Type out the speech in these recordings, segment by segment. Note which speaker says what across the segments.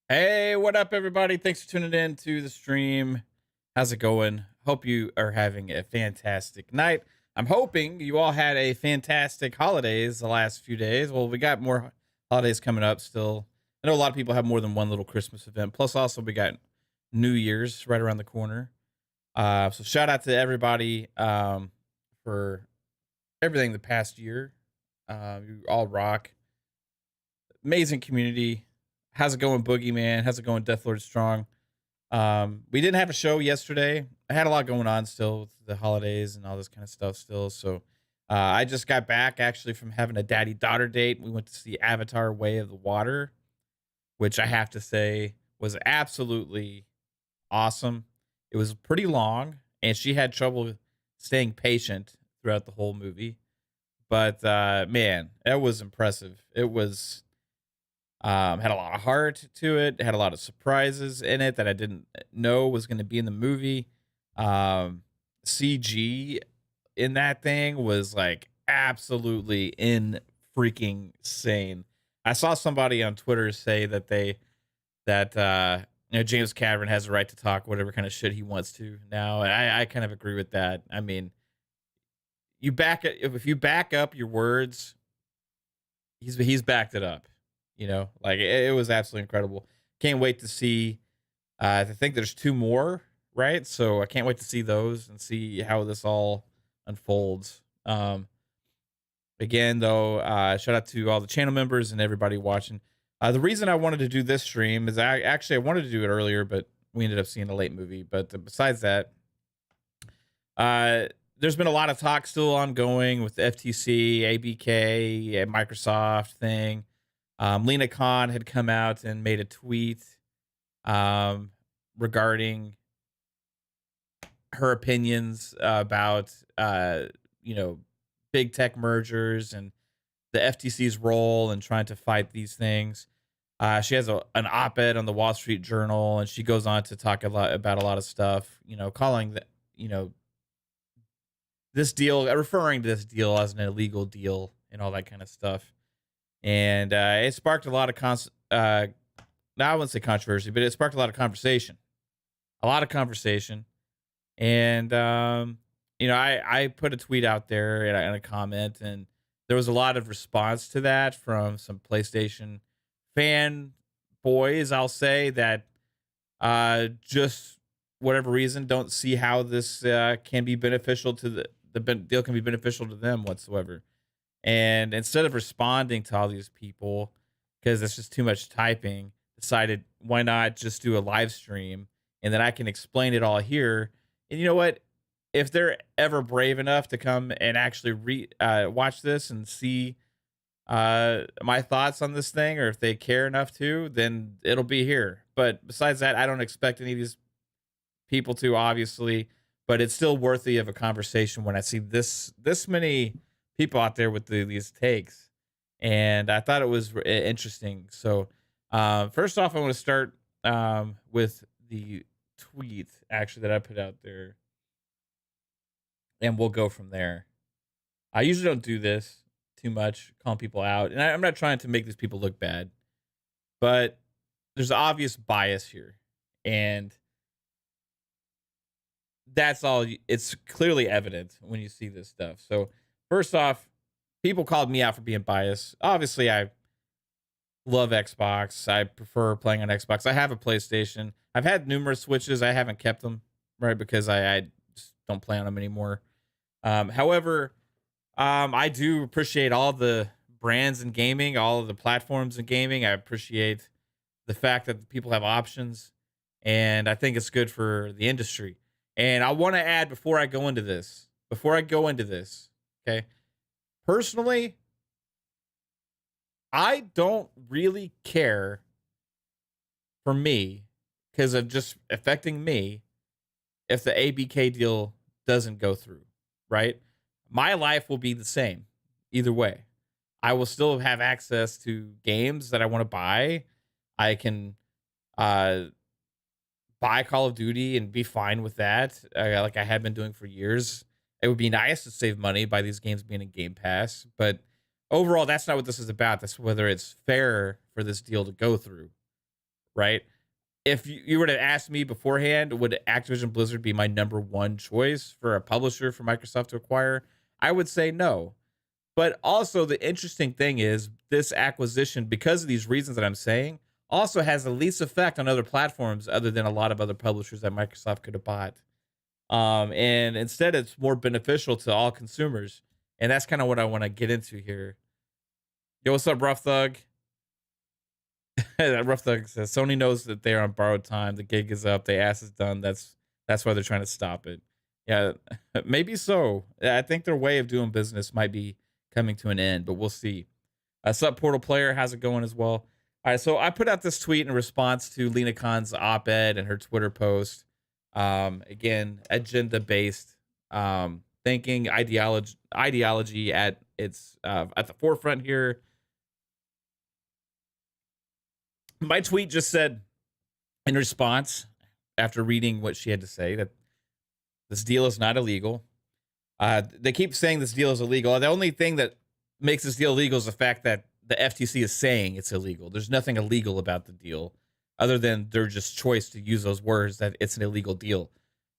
Speaker 1: Hey, what up, everybody? Thanks for tuning in to the stream. How's it going? Hope you are having a fantastic night. I'm hoping you all had a fantastic holidays the last few days. Well, we got more holidays coming up still. I know a lot of people have more than one little Christmas event. Plus, also, we got New Year's right around the corner. So shout out to everybody for everything the past year. You all rock. Amazing community. How's it going, Boogeyman? How's it going, DeathLordStrong? We didn't have a show yesterday. I had a lot going on still with the holidays and all this kind of stuff still. So I just got back actually from having a daddy-daughter date. We went to see Avatar Way of the Water, which I have to say was absolutely awesome. It was pretty long, and she had trouble staying patient throughout the whole movie. But man, that was impressive. It was... had a lot of heart to it. Had a lot of surprises in it that I didn't know was going to be in the movie. CG in that thing was like absolutely in freaking insane. I saw somebody on Twitter say that James Cameron has a right to talk whatever kind of shit he wants to now, and I kind of agree with that. I mean, if you back up your words, he's backed it up. You know, like it was absolutely incredible. Can't wait to see. I think there's 2 more, right? So I can't wait to see those and see how this all unfolds. Again, though, shout out to all the channel members and everybody watching. The reason I wanted to do this stream is I wanted to do it earlier, but we ended up seeing a late movie. But besides that, there's been a lot of talk still ongoing with the FTC, ABK, Microsoft thing. Lena Khan had come out and made a tweet regarding her opinions about big tech mergers and the FTC's role in trying to fight these things. She has an op-ed on the Wall Street Journal, and she goes on to talk about a lot of stuff, calling this deal, referring to this deal as an illegal deal and all that kind of stuff. And it sparked a lot of I wouldn't say controversy, but it sparked a lot of conversation. And I put a tweet out there and a comment, and there was a lot of response to that from some PlayStation fan boys, I'll say, that just whatever reason don't see how this can be beneficial to the deal can be beneficial to them whatsoever. And instead of responding to all these people, because it's just too much typing, decided why not just do a live stream, and then I can explain it all here. And you know what? If they're ever brave enough to come and actually watch this and see my thoughts on this thing, or if they care enough to, then it'll be here. But besides that, I don't expect any of these people to, obviously, but it's still worthy of a conversation when I see this many people out there with these takes, and I thought it was interesting. So, first off, I want to start with the tweet actually that I put out there, and we'll go from there. I usually don't do this too much, calling people out, and I'm not trying to make these people look bad, but there's obvious bias here, and that's all. It's clearly evident when you see this stuff. So first off, people called me out for being biased. Obviously, I love Xbox. I prefer playing on Xbox. I have a PlayStation. I've had numerous Switches. I haven't kept them, right, because I just don't play on them anymore. However, I do appreciate all the brands in gaming, all of the platforms in gaming. I appreciate the fact that people have options, and I think it's good for the industry. And I want to add before I go into this, okay, personally, I don't really care, for me, because of just affecting me, if the ABK deal doesn't go through, right? My life will be the same either way. I will still have access to games that I want to buy. I can buy Call of Duty and be fine with that, like I have been doing for years. It would be nice to save money by these games being in Game Pass, but overall, that's not what this is about. That's whether it's fair for this deal to go through, right? If you were to ask me beforehand, would Activision Blizzard be my number one choice for a publisher for Microsoft to acquire? I would say no. But also, the interesting thing is this acquisition, because of these reasons that I'm saying, also has the least effect on other platforms other than a lot of other publishers that Microsoft could have bought. And instead, it's more beneficial to all consumers. And that's kind of what I want to get into here. Yo, what's up, Rough Thug? Rough Thug says, Sony knows that they're on borrowed time. The gig is up. The ass is done. That's why they're trying to stop it. Yeah, maybe so. I think their way of doing business might be coming to an end, but we'll see. Sup, Portal Player, how's it going as well? All right, so I put out this tweet in response to Lena Khan's op-ed and her Twitter post. Again, agenda-based thinking, ideology at its at the forefront here. My tweet just said, in response, after reading what she had to say, that this deal is not illegal. They keep saying this deal is illegal. The only thing that makes this deal illegal is the fact that the FTC is saying it's illegal. There's nothing illegal about the deal other than their just choice to use those words that it's an illegal deal.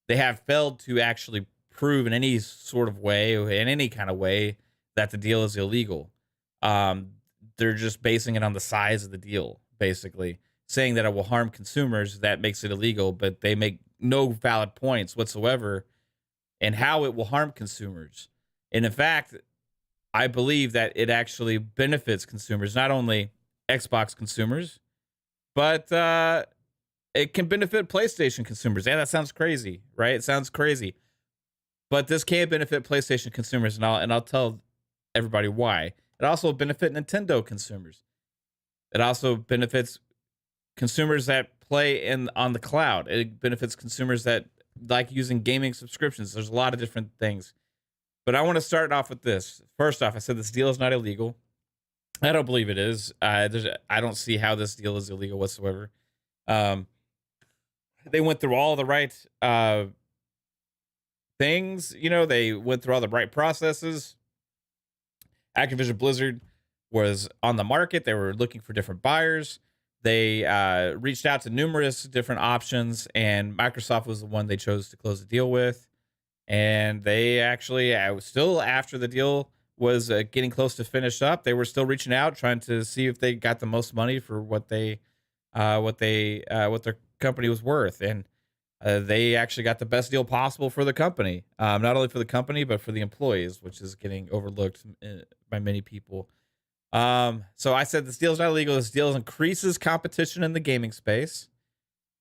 Speaker 1: They have failed to actually prove in any sort of way, in any kind of way, that the deal is illegal. They're just basing it on the size of the deal, basically, saying that it will harm consumers. That makes it illegal, but they make no valid points whatsoever in how it will harm consumers. And in fact, I believe that it actually benefits consumers, not only Xbox consumers, but it can benefit PlayStation consumers. Yeah, that sounds crazy, right? It sounds crazy. But this can benefit PlayStation consumers, and I'll tell everybody why. It also benefits Nintendo consumers. It also benefits consumers that play on the cloud. It benefits consumers that like using gaming subscriptions. There's a lot of different things. But I want to start off with this. First off, I said this deal is not illegal. I don't believe it is. I don't see how this deal is illegal whatsoever. They went through all the right things. You know, they went through all the right processes. Activision Blizzard was on the market. They were looking for different buyers. They reached out to numerous different options, and Microsoft was the one they chose to close the deal with. And they actually, still after the deal was getting close to finish up, they were still reaching out, trying to see if they got the most money for what their company was worth. And they actually got the best deal possible for the company, not only for the company but for the employees, which is getting overlooked by many people. So I said this deal is not illegal. This deal increases competition in the gaming space.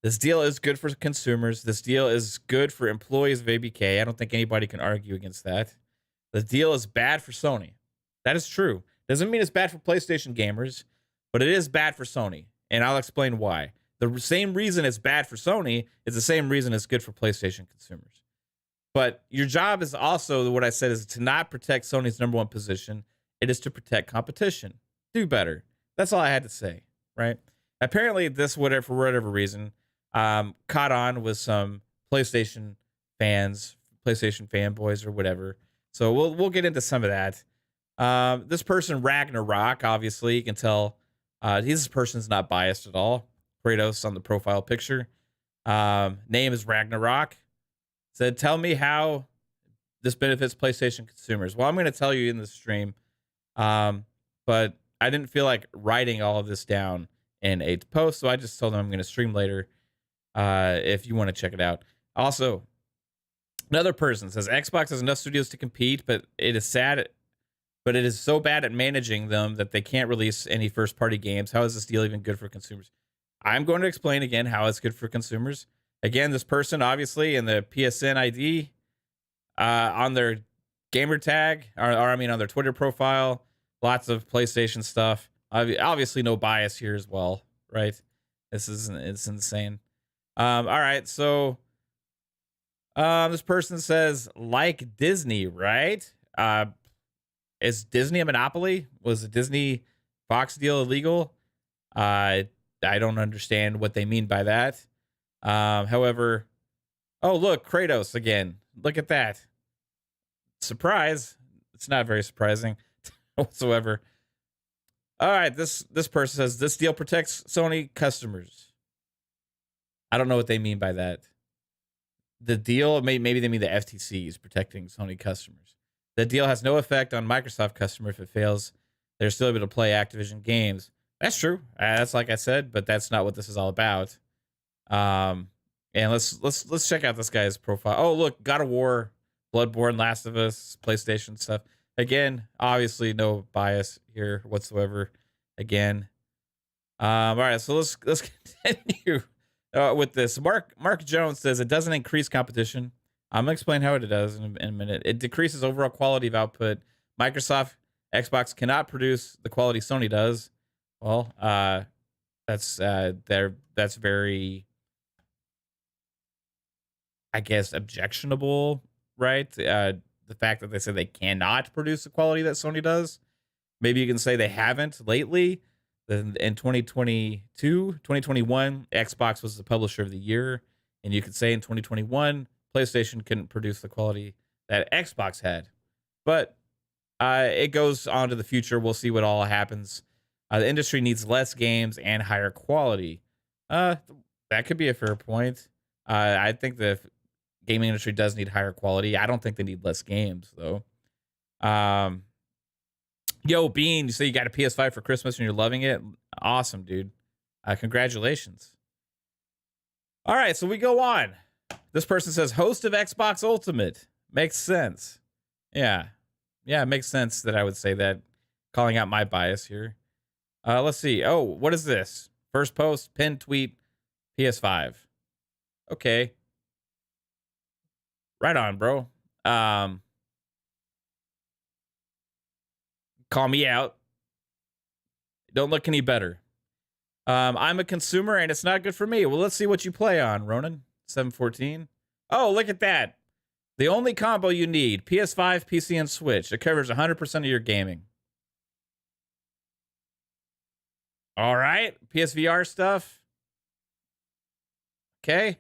Speaker 1: This deal is good for consumers. This deal is good for employees of ABK. I don't think anybody can argue against that. The deal is bad for Sony. That is true. Doesn't mean it's bad for PlayStation gamers, but it is bad for Sony. And I'll explain why. The same reason it's bad for Sony is the same reason it's good for PlayStation consumers. But your job is also, what I said, is to not protect Sony's number one position. It is to protect competition. Do better. That's all I had to say, right? Apparently, this, for whatever reason, caught on with some PlayStation fans, PlayStation fanboys, or whatever. So we'll get into some of that. This person, Ragnarok, obviously, you can tell this person's not biased at all. KhAos on the profile picture. Name is Ragnarok. Said, tell me how this benefits PlayStation consumers. Well, I'm going to tell you in the stream, but I didn't feel like writing all of this down in a post, so I just told them I'm going to stream later if you want to check it out. Also, another person says, Xbox has enough studios to compete, but it is sad, but it is so bad at managing them that they can't release any first-party games. How is this deal even good for consumers? I'm going to explain again how it's good for consumers. Again, this person, obviously, in the PSN ID, on their gamer tag, or I mean on their Twitter profile, lots of PlayStation stuff. Obviously, no bias here as well, right? It's insane. All right, so this person says, like Disney, right? Is Disney a monopoly? Was the Disney Fox deal illegal? I don't understand what they mean by that. However, oh, look, KhAos again. Look at that. Surprise. It's not very surprising whatsoever. All right, this person says, this deal protects Sony customers. I don't know what they mean by that. The deal, maybe they mean the FTC is protecting Sony customers. The deal has no effect on Microsoft customer. If it fails, they're still able to play Activision games. That's true. That's like I said, but that's not what this is all about. And let's check out this guy's profile. Oh, look, God of War, Bloodborne, Last of Us, PlayStation stuff. Again, obviously no bias here whatsoever. Again. All right, so let's continue with this. Mark Jones says it doesn't increase competition. I'm gonna explain how it does in a minute. It decreases overall quality of output. Microsoft, Xbox cannot produce the quality Sony does. Well, that's very, I guess, objectionable, right? The fact that they say they cannot produce the quality that Sony does. Maybe you can say they haven't lately. In 2021, Xbox was the publisher of the year. And you could say in 2021, PlayStation couldn't produce the quality that Xbox had. But it goes on to the future. We'll see what all happens. The industry needs less games and higher quality. That could be a fair point. I think the gaming industry does need higher quality. I don't think they need less games, though. Yo, Bean, you say you got a PS5 for Christmas and you're loving it? Awesome, dude. Congratulations. All right, so we go on. This person says, host of Xbox Ultimate. Makes sense. Yeah, it makes sense that I would say that, calling out my bias here. Let's see. Oh, what is this? First post, pinned tweet, PS5. Okay. Right on, bro. Call me out. Don't look any better. I'm a consumer and it's not good for me. Well, let's see what you play on, Ronan. 714. Oh, look at that. The only combo you need, PS5, PC, and Switch. It covers 100% of your gaming. All right. PSVR stuff. Okay.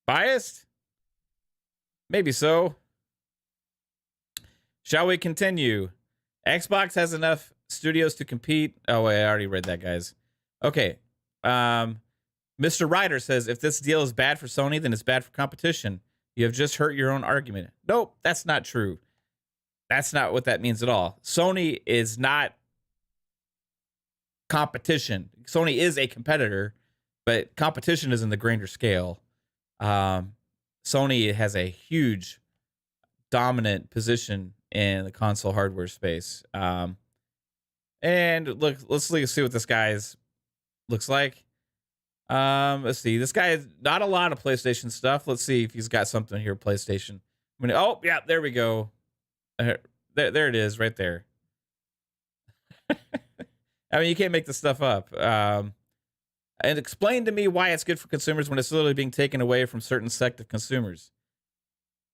Speaker 1: Biased? Maybe so. Shall we continue? Xbox has enough studios to compete. Oh, wait, I already read that, guys. Okay. Mr. Ryder says, if this deal is bad for Sony, then it's bad for competition. You have just hurt your own argument. Nope, that's not true. That's not what that means at all. Sony is not competition. Sony is a competitor, but competition is in the grander scale. Sony has a huge dominant position in the console hardware space. And look, let's see what this guy's looks like. Let's see. This guy has not a lot of PlayStation stuff. Let's see if he's got something here. PlayStation. Oh, yeah, there we go. There it is, right there. I mean, you can't make this stuff up. And explain to me why it's good for consumers when it's literally being taken away from certain sect of consumers.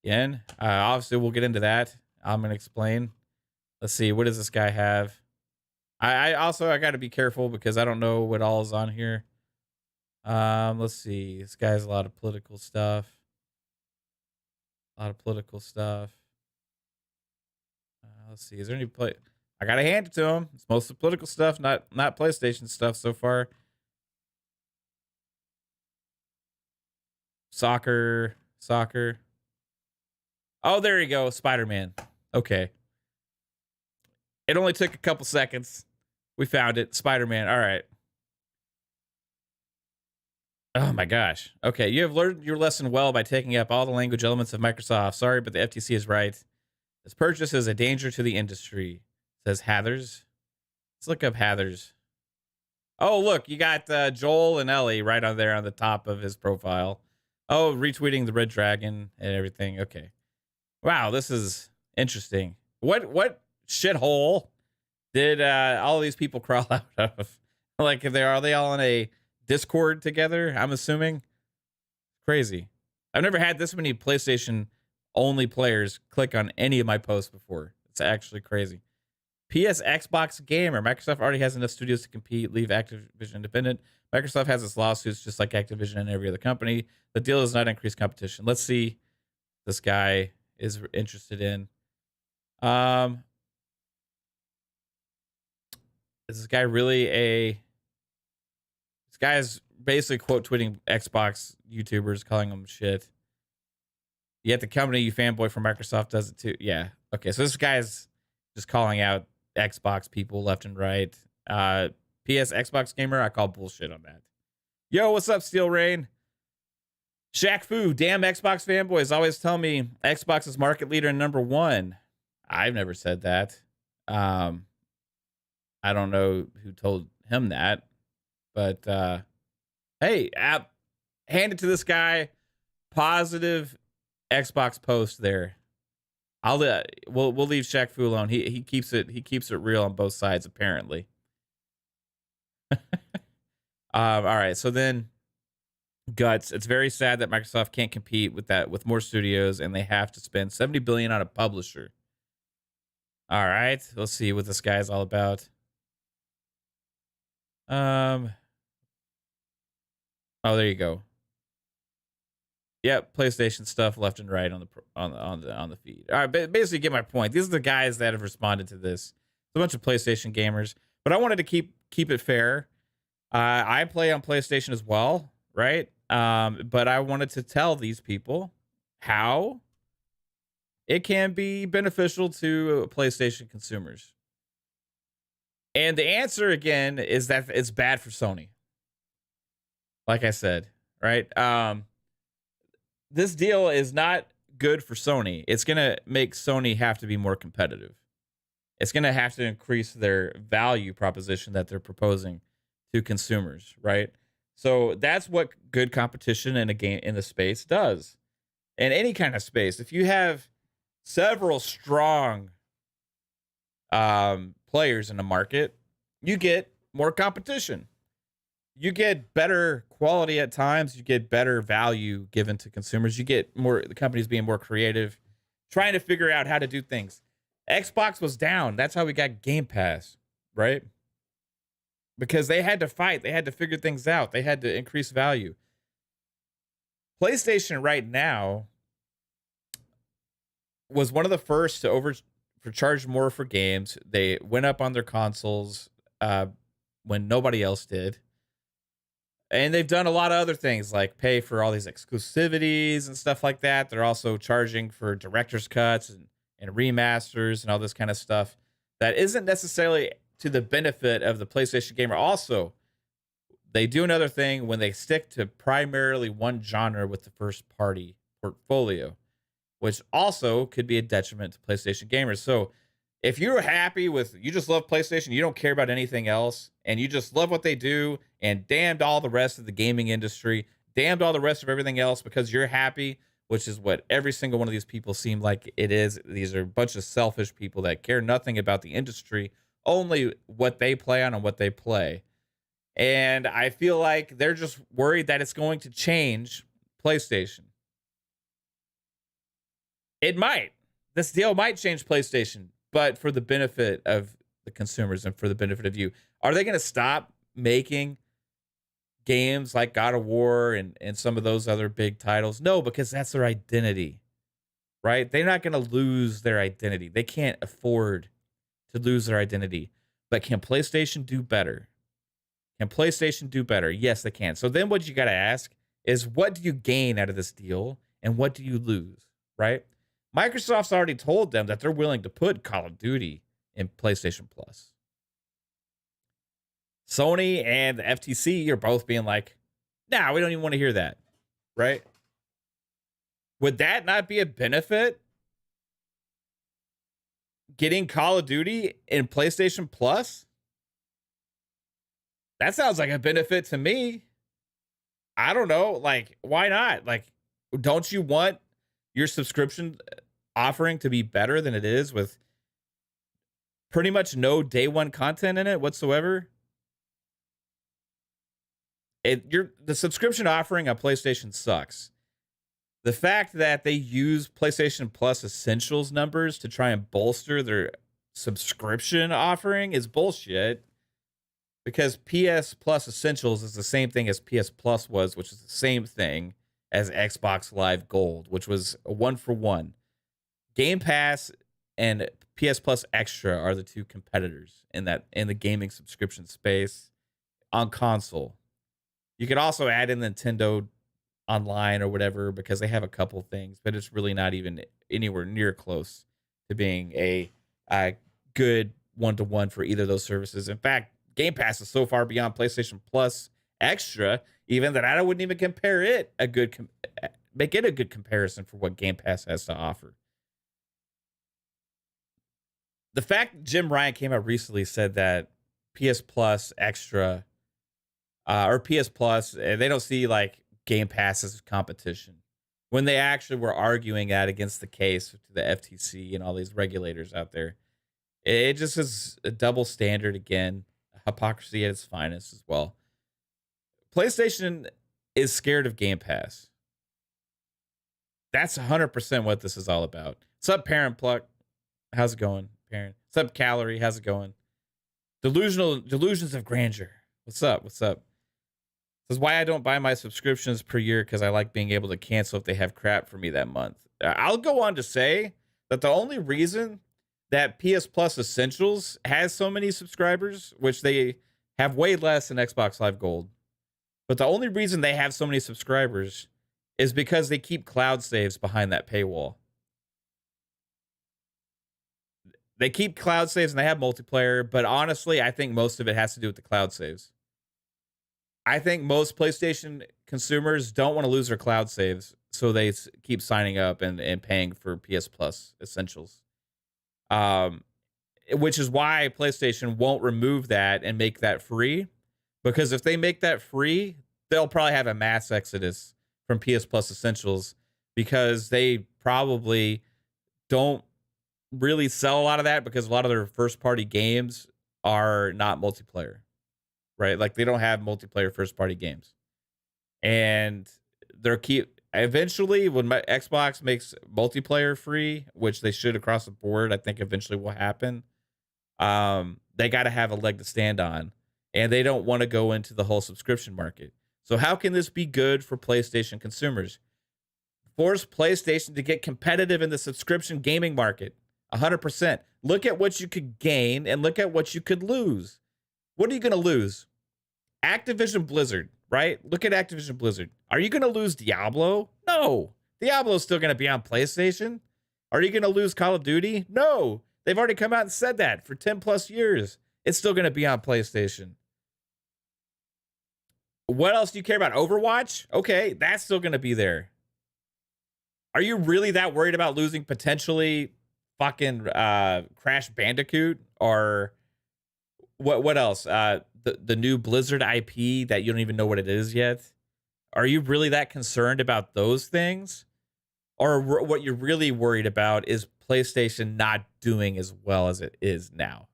Speaker 1: Again, obviously we'll get into that. I'm gonna explain. Let's see, what does this guy have? I got to be careful because I don't know what all is on here. Let's see. This guy has a lot of political stuff. Let's see. Is there any play? I gotta hand it to him. It's mostly political stuff, not PlayStation stuff so far. Soccer. Oh, there you go. Spider-Man. Okay. It only took a couple seconds. We found it. Spider-Man. All right. Oh my gosh. Okay, you have learned your lesson well by taking up all the language elements of Microsoft. Sorry, but the FTC is right. This purchase is a danger to the industry, says Hathers. Let's look up Hathers. Oh, look, you got Joel and Ellie right on there on the top of his profile. Oh, retweeting the Red Dragon and everything. Okay. Wow, this is interesting. What shithole did all these people crawl out of? Like, are they all in a Discord together? I'm assuming. Crazy. I've never had this many PlayStation only players click on any of my posts before. It's actually crazy. PS Xbox Gamer. Microsoft already has enough studios to compete. Leave Activision independent. Microsoft has its lawsuits just like Activision and every other company. The deal does not increase competition. Let's see. This guy is interested in. Is this guy really this guy is basically quote tweeting Xbox YouTubers, calling them shit. Yet the company you fanboy from Microsoft does it too. Yeah. Okay. So this guy's just calling out Xbox people left and right. PS Xbox Gamer, I call bullshit on that. Yo, what's up, Steel Rain? Shaq Fu, damn Xbox fanboys always tell me Xbox is market leader and number one. I've never said that. I don't know who told him that, but hey, hand it to this guy. Positive Xbox post there. We'll leave Shaq Fu alone. He keeps it real on both sides apparently. All right, so then Guts. It's very sad that Microsoft can't compete with more studios, and they have to spend $70 billion on a publisher. All right, let's see what this guy's all about. Oh, there you go. Yep, PlayStation stuff left and right on the feed. All right, basically get my point. These are the guys that have responded to this. It's a bunch of PlayStation gamers, but I wanted to keep it fair. I play on PlayStation as well, right? But I wanted to tell these people how it can be beneficial to PlayStation consumers. And the answer, again, is that it's bad for Sony. Like I said, right? This deal is not good for Sony. It's going to make Sony have to be more competitive. It's going to have to increase their value proposition that they're proposing to consumers, right? So that's what good competition in a game in the space does. In any kind of space, if you have several strong players in the market, you get more competition. You get better quality at times. You get better value given to consumers. You get the companies being more creative, trying to figure out how to do things. Xbox was down. That's how we got Game Pass, right? Because they had to fight. They had to figure things out. They had to increase value. PlayStation right now was one of the first to charge more for games. They went up on their consoles when nobody else did. And they've done a lot of other things like pay for all these exclusivities and stuff like that. They're also charging for director's cuts and remasters and all this kind of stuff that isn't necessarily to the benefit of the PlayStation gamer. Also, they do another thing when they stick to primarily one genre with the first party portfolio, which also could be a detriment to PlayStation gamers. So if you're happy you just love PlayStation, you don't care about anything else, and you just love what they do, and damned all the rest of the gaming industry, damned all the rest of everything else because you're happy, which is what every single one of these people seem like it is. These are a bunch of selfish people that care nothing about the industry only what they play on and what they play. And I feel like they're just worried that it's going to change PlayStation. It might. This deal might change PlayStation, but for the benefit of the consumers and for the benefit of you. Are they going to stop making games like God of War and some of those other big titles? No, because that's their identity, right? They're not going to lose their identity. They can't afford to lose their identity. But can PlayStation do better? Can PlayStation do better? Yes, they can. So then what you got to ask is, what do you gain out of this deal and what do you lose, right? Microsoft's already told them that they're willing to put Call of Duty in PlayStation Plus. Sony and the FTC are both being like, nah, we don't even want to hear that, right? Would that not be a benefit? Getting Call of Duty in PlayStation Plus? That sounds like a benefit to me. I don't know. Like, why not? Like, don't you want your subscription offering to be better than it is with pretty much no day one content in it whatsoever? The subscription offering on PlayStation sucks. The fact that they use PlayStation Plus Essentials numbers to try and bolster their subscription offering is bullshit. Because PS Plus Essentials is the same thing as PS Plus was, which is the same thing as Xbox Live Gold, which was a 1-for-1. Game Pass and PS Plus Extra are the two competitors in the gaming subscription space on console. You could also add in Nintendo Online or whatever because they have a couple things, but it's really not even anywhere near close to being a good one-to-one for either of those services. In fact, Game Pass is so far beyond PlayStation Plus Extra, even that I wouldn't even compare it make it a good comparison for what Game Pass has to offer. The fact Jim Ryan came out recently said that PS Plus Extra or PS Plus, they don't see like Game Pass as competition when they actually were arguing that against the case to the FTC and all these regulators out there. It just is a double standard again. Hypocrisy at its finest as well. PlayStation is scared of Game Pass. That's 100% what this is all about. What's up, Parent Pluck? How's it going, Parent? What's up, Calarie? How's it going? Delusions of grandeur. What's up? What's up? This is why I don't buy my subscriptions per year, because I like being able to cancel if they have crap for me that month. I'll go on to say that the only reason that PS Plus Essentials has so many subscribers, which they have way less than Xbox Live Gold, but the only reason they have so many subscribers is because they keep cloud saves behind that paywall. They keep cloud saves and they have multiplayer, but honestly, I think most of it has to do with the cloud saves. I think most PlayStation consumers don't want to lose their cloud saves, so they keep signing up and paying for PS Plus Essentials. Which is why PlayStation won't remove that and make that free, because if they make that free, they'll probably have a mass exodus from PS Plus Essentials, because they probably don't really sell a lot of that, because a lot of their first party games are not multiplayer, right? Like they don't have multiplayer first party games, and they're eventually, when my Xbox makes multiplayer free, which they should across the board, I think eventually will happen. They got to have a leg to stand on, and they don't want to go into the whole subscription market. So how can this be good for PlayStation consumers? Force PlayStation to get competitive in the subscription gaming market. 100%. Look at what you could gain and look at what you could lose. What are you going to lose? Activision Blizzard, right? Look at Activision Blizzard. Are you going to lose Diablo? No. Diablo's still going to be on PlayStation. Are you going to lose Call of Duty? No. They've already come out and said that for 10 plus years. It's still going to be on PlayStation. What else do you care about? Overwatch? Okay, that's still going to be there. Are you really that worried about losing potentially fucking Crash Bandicoot or what else? The new Blizzard IP that you don't even know what it is yet. Are you really that concerned about those things? Or what you're really worried about is PlayStation not doing as well as it is now?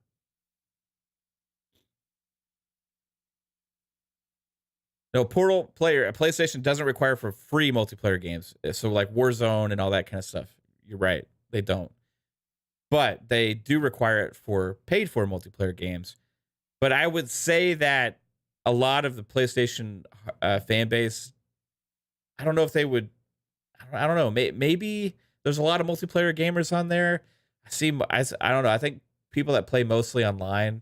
Speaker 1: No, Portal player, PlayStation doesn't require for free multiplayer games. So like Warzone and all that kind of stuff. You're right. They don't. But they do require it for paid for multiplayer games. But I would say that a lot of the PlayStation fan base, I don't know if they would, I don't know. Maybe there's a lot of multiplayer gamers on there. I don't know. I think people that play mostly online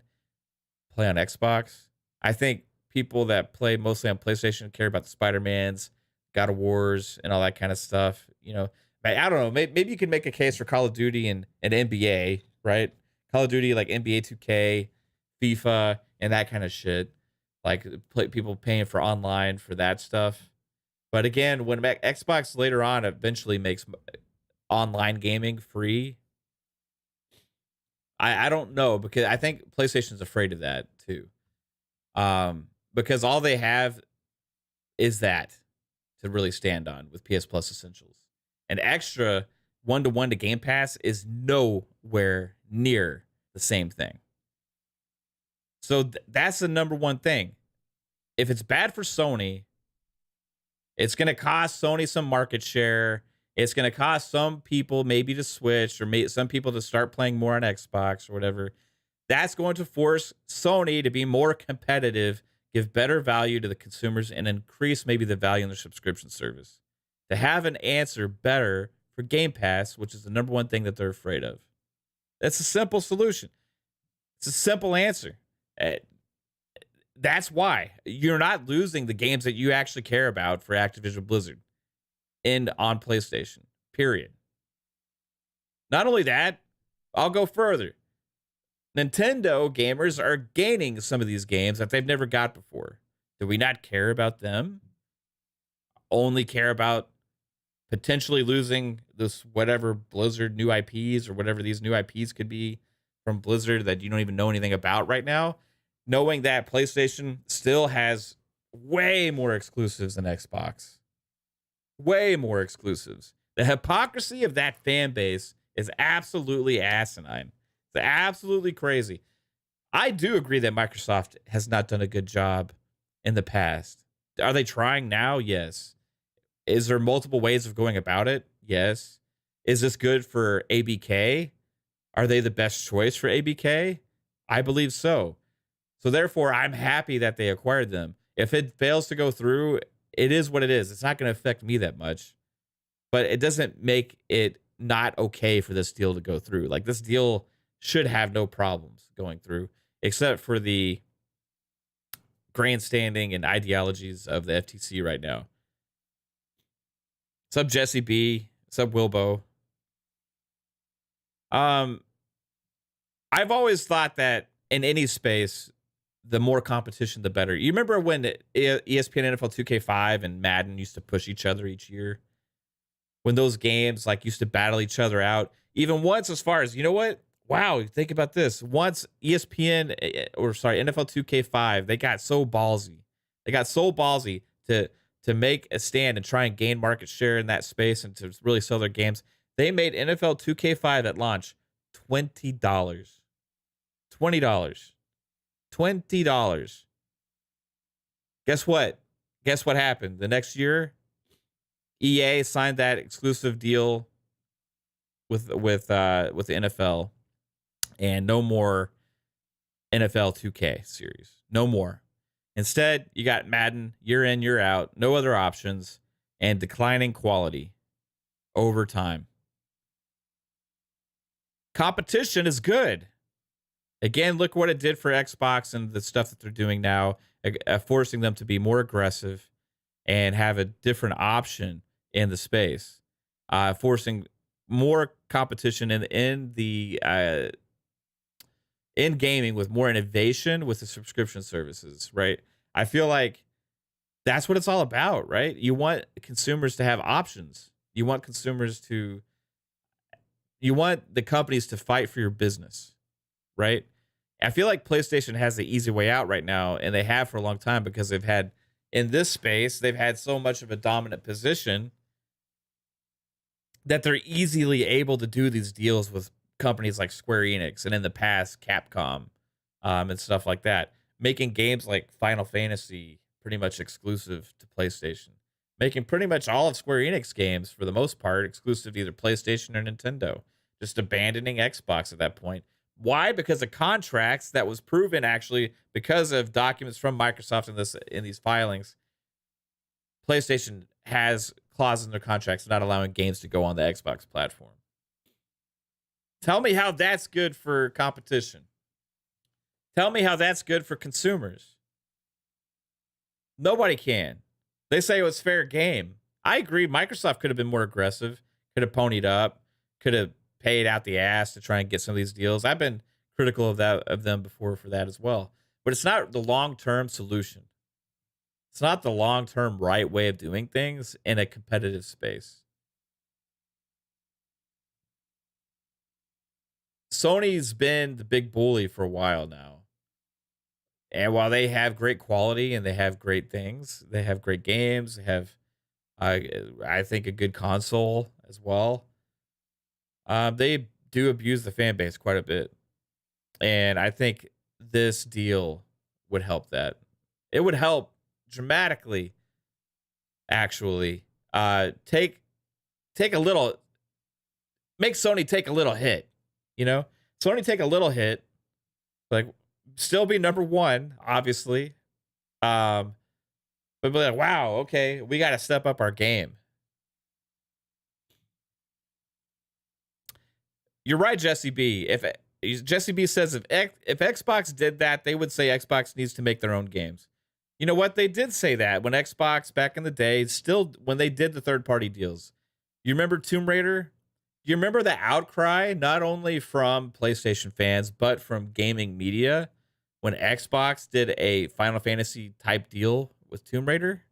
Speaker 1: play on Xbox. I think people that play mostly on PlayStation care about the Spider-Mans, God of Wars, and all that kind of stuff. You know, I don't know. Maybe you can make a case for Call of Duty and NBA, right? Call of Duty, like NBA 2K, FIFA, and that kind of shit. Like people paying for online for that stuff. But again, when Xbox later on eventually makes online gaming free, I don't know, because I think PlayStation's afraid of that too. Because all they have is that to really stand on with PS Plus Essentials. And extra one-to-one to Game Pass is nowhere near the same thing. So that's the number one thing. If it's bad for Sony, it's going to cost Sony some market share. It's going to cost some people maybe to switch, or some people to start playing more on Xbox or whatever. That's going to force Sony to be more competitive, give better value to the consumers, and increase maybe the value in their subscription service. To have an answer better for Game Pass, which is the number one thing that they're afraid of. That's a simple solution. It's a simple answer. That's why you're not losing the games that you actually care about for Activision Blizzard on PlayStation, period. Not only that, I'll go further. Nintendo gamers are gaining some of these games that they've never got before. Do we not care about them? Only care about potentially losing this whatever Blizzard new IPs or whatever these new IPs could be from Blizzard that you don't even know anything about right now, knowing that PlayStation still has way more exclusives than Xbox. Way more exclusives. The hypocrisy of that fan base is absolutely asinine. It's absolutely crazy. I do agree that Microsoft has not done a good job in the past. Are they trying now? Yes. Is there multiple ways of going about it? Yes. Is this good for ABK? Are they the best choice for ABK? I believe so. So therefore, I'm happy that they acquired them. If it fails to go through, it is what it is. It's not going to affect me that much. But it doesn't make it not okay for this deal to go through. Like, this deal should have no problems going through, except for the grandstanding and ideologies of the FTC right now. What's up, Jesse B? What's up, Wilbo? I've always thought that in any space, the more competition, the better. You remember when ESPN NFL 2K5 and Madden used to push each other each year? When those games like used to battle each other out, even once, as far as, you know what? Wow, think about this. Once NFL 2K5, they got so ballsy. They got so ballsy to make a stand and try and gain market share in that space and to really sell their games. They made NFL 2K5 at launch $20. $20. Guess what? Guess what happened? The next year, EA signed that exclusive deal with the NFL, and no more NFL 2K series. No more. Instead, you got Madden year in, year out, no other options, and declining quality over time. Competition is good. Again, look what it did for Xbox and the stuff that they're doing now, forcing them to be more aggressive and have a different option in the space, forcing more competition in gaming with more innovation with the subscription services, right? I feel like that's what it's all about, right? You want consumers to have options. You want the companies to fight for your business, right? I feel like PlayStation has the easy way out right now, and they have for a long time, because they've had, in this space, they've had so much of a dominant position that they're easily able to do these deals with companies like Square Enix, and in the past, Capcom, and stuff like that, making games like Final Fantasy pretty much exclusive to PlayStation, making pretty much all of Square Enix games, for the most part, exclusive to either PlayStation or Nintendo, just abandoning Xbox at that point. Why? Because of contracts that was proven, actually, because of documents from Microsoft in these filings. PlayStation has clauses in their contracts not allowing games to go on the Xbox platform. Tell me how that's good for competition. Tell me how that's good for consumers. Nobody can. They say it was fair game. I agree. Microsoft could have been more aggressive, could have ponied up, could have paid out the ass to try and get some of these deals. I've been critical of them before for that as well. But it's not the long-term solution. It's not the long-term right way of doing things in a competitive space. Sony's been the big bully for a while now. And while they have great quality and they have great things, they have great games, they have, I think, a good console as well. They do abuse the fan base quite a bit. And I think this deal would help that. It would help dramatically, actually. Take a little, make Sony take a little hit, you know? Sony take a little hit, like, still be number one, obviously. But be like, wow, okay, we got to step up our game. You're right, Jesse B. Jesse B says if Xbox did that, they would say Xbox needs to make their own games. You know what? They did say that when Xbox back in the day, still when they did the third-party deals. You remember Tomb Raider? Do you remember the outcry, not only from PlayStation fans, but from gaming media, when Xbox did a Final Fantasy type deal with Tomb Raider?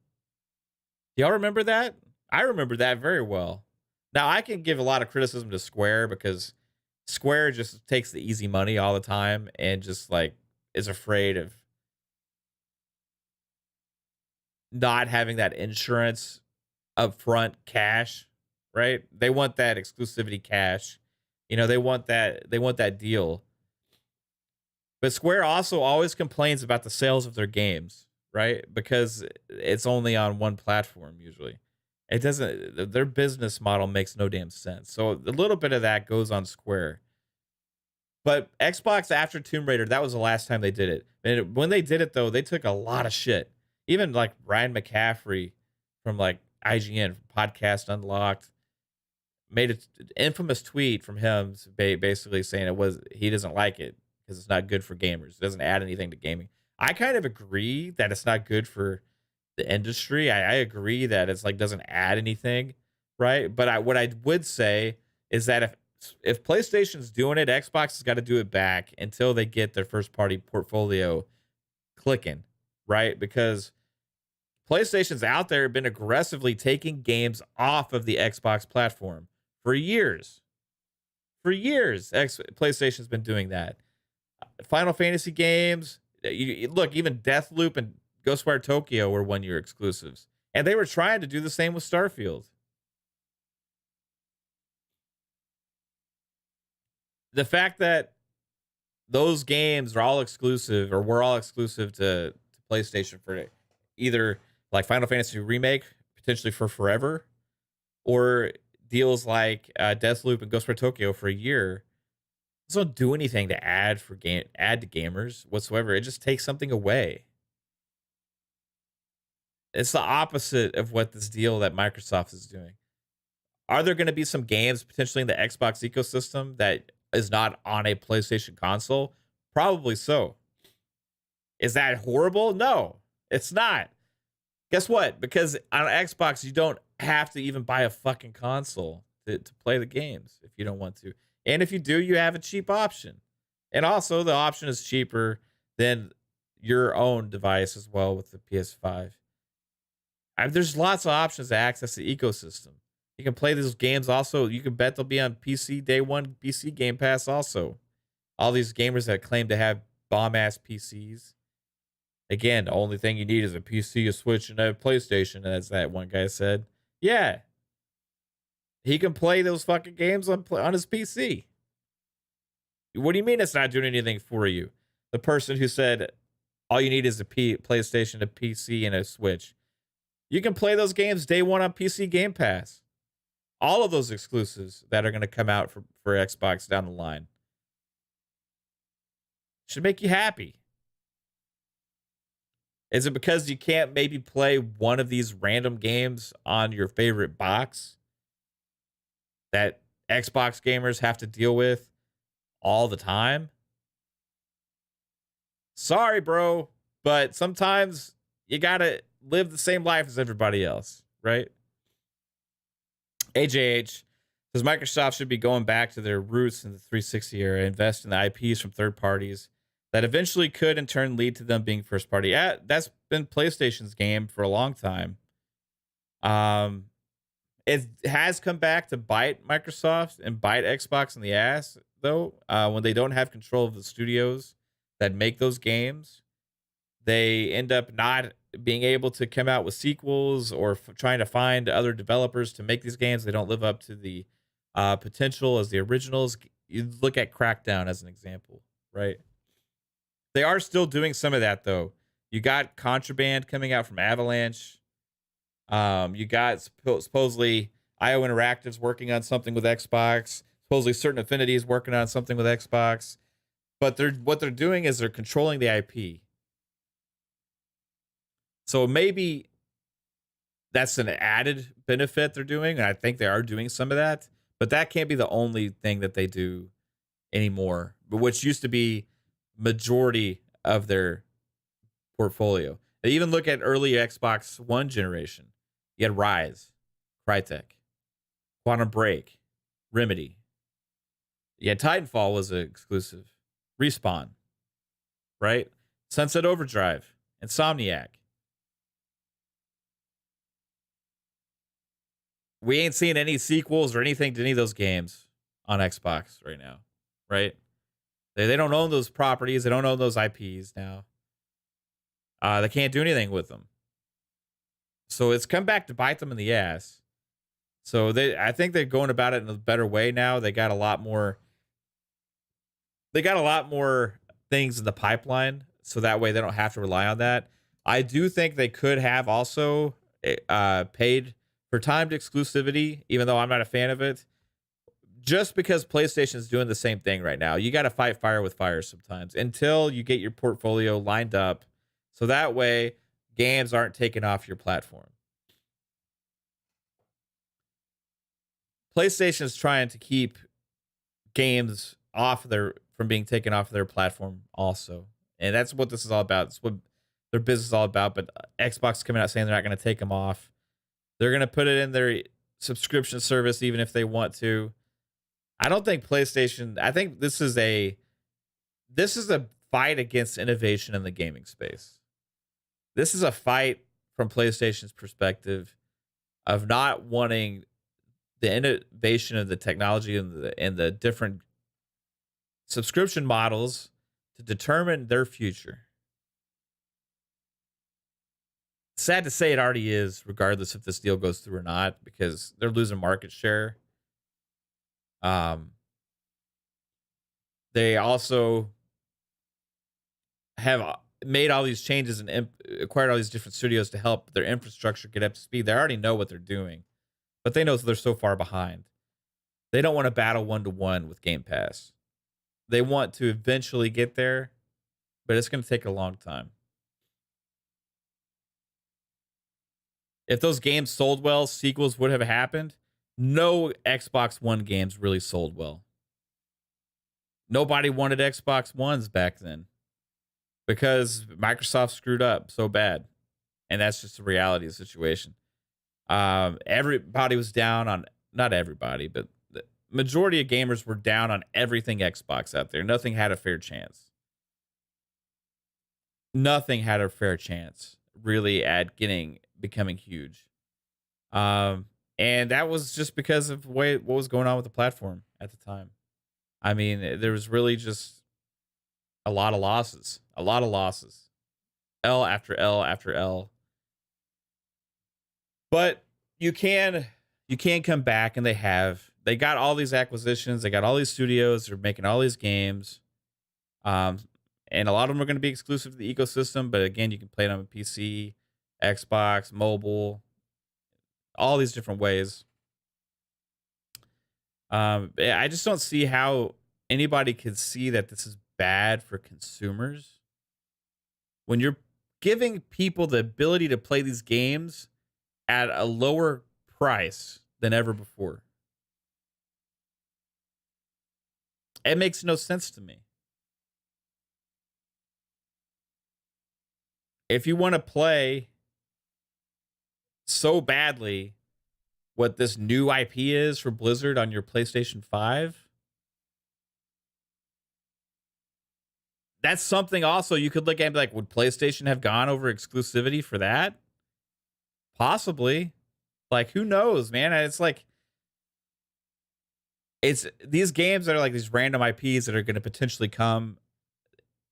Speaker 1: Do y'all remember that? I remember that very well. Now, I can give a lot of criticism to Square because Square just takes the easy money all the time and just like is afraid of not having that insurance upfront cash, right? They want that exclusivity cash. You know, they want that deal. But Square also always complains about the sales of their games, right? Because it's only on one platform usually. It doesn't, their business model makes no damn sense. So a little bit of that goes on Square. But Xbox after Tomb Raider, that was the last time they did it. And when they did it though, they took a lot of shit. Even like Ryan McCaffrey from like IGN, from Podcast Unlocked, made an infamous tweet from him basically saying he doesn't like it because it's not good for gamers. It doesn't add anything to gaming. I kind of agree that it's not good for the industry. I agree that it's like doesn't add anything, right? But what I would say is that if PlayStation's doing it, Xbox has got to do it back until they get their first party portfolio clicking, right? Because PlayStation's out there been aggressively taking games off of the Xbox platform for years. For years, PlayStation's been doing that. Final Fantasy games, look, even Deathloop and Ghostwire Tokyo were one-year exclusives. And they were trying to do the same with Starfield. The fact that those games are all exclusive or were all exclusive to PlayStation for either like Final Fantasy Remake, potentially for forever, or deals like Deathloop and Ghostwire Tokyo for a year, doesn't do anything to add to gamers whatsoever. It just takes something away. It's the opposite of what this deal that Microsoft is doing. Are there going to be some games potentially in the Xbox ecosystem that is not on a PlayStation console? Probably so. Is that horrible? No, it's not. Guess what? Because on Xbox, you don't have to even buy a fucking console to play the games if you don't want to. And if you do, you have a cheap option. And also, the option is cheaper than your own device as well with the PS5. There's lots of options to access the ecosystem. You can play these games also. You can bet they'll be on PC day one, PC Game Pass also. All these gamers that claim to have bomb-ass PCs. Again, the only thing you need is a PC, a Switch, and a PlayStation, as that one guy said. Yeah. He can play those fucking games on his PC. What do you mean it's not doing anything for you? The person who said All you need is a PlayStation, a PC, and a Switch. You can play those games day one on PC Game Pass. All of those exclusives that are going to come out for Xbox down the line should make you happy. Is it because you can't maybe play one of these random games on your favorite box that Xbox gamers have to deal with all the time? Sorry, bro, but sometimes you gotta live the same life as everybody else, right? AJH says Microsoft should be going back to their roots in the 360 era, invest in the IPs from third parties that eventually could in turn lead to them being first party. Yeah, that's been PlayStation's game for a long time. It has come back to bite Microsoft and bite Xbox in the ass, though, when they don't have control of the studios that make those games. They end up not being able to come out with sequels or trying to find other developers to make these games. They don't live up to the potential as the originals. You look at Crackdown as an example, right? They are still doing some of that, though. You got Contraband coming out from Avalanche. You got supposedly IO Interactive's working on something with Xbox. Supposedly Certain Affinity is working on something with Xbox. But what they're doing is they're controlling the IP. So maybe that's an added benefit they're doing. And I think they are doing some of that. But that can't be the only thing that they do anymore, which used to be majority of their portfolio. They even look at early Xbox One generation. You had Rise, Crytek, Quantum Break, Remedy. You had Titanfall was an exclusive. Respawn, right? Sunset Overdrive, Insomniac. We ain't seeing any sequels or anything to any of those games on Xbox right now, right? They don't own those properties. They don't own those IPs now. They can't do anything with them. So it's come back to bite them in the ass. So I think they're going about it in a better way now. They got a lot more things in the pipeline, so that way they don't have to rely on that. I do think they could have also paid for timed exclusivity, even though I'm not a fan of it. Just because PlayStation is doing the same thing right now. You got to fight fire with fire sometimes until you get your portfolio lined up, so that way games aren't taken off your platform. PlayStation is trying to keep games from being taken off of their platform also. And that's what this is all about. It's what their business is all about. But Xbox coming out saying they're not going to take them off. They're going to put it in their subscription service even if they want to. I don't think PlayStation, I think this is a fight against innovation in the gaming space. This is a fight from PlayStation's perspective of not wanting the innovation of the technology and the different subscription models to determine their future. Sad to say it already is, regardless if this deal goes through or not, because they're losing market share. They also have made all these changes and acquired all these different studios to help their infrastructure get up to speed. They already know what they're doing, but they know they're so far behind. They don't want to battle one-to-one with Game Pass. They want to eventually get there, but it's going to take a long time. If those games sold well, sequels would have happened. No Xbox One games really sold well. Nobody wanted Xbox Ones back then because Microsoft screwed up so bad. And that's just the reality of the situation. Everybody was down on, not everybody, but the majority of gamers were down on everything Xbox out there. Nothing had a fair chance. Nothing had a fair chance really at becoming huge. And that was just because of what was going on with the platform at the time. I mean, there was really just a lot of losses. L after L after L. But you can come back, and they got all these acquisitions, they got all these studios, they're making all these games. And and a lot of them are going to be exclusive to the ecosystem. But again, you can play it on PC, Xbox, mobile, all these different ways. I just don't see how anybody could see that this is bad for consumers when you're giving people the ability to play these games at a lower price than ever before. It makes no sense to me. If you want to play so badly what this new IP is for Blizzard on your PlayStation 5, that's something also you could look at and be like, would PlayStation have gone over exclusivity for that? Possibly. Like, who knows, man? It's like, it's these games that are like these random IPs that are going to potentially come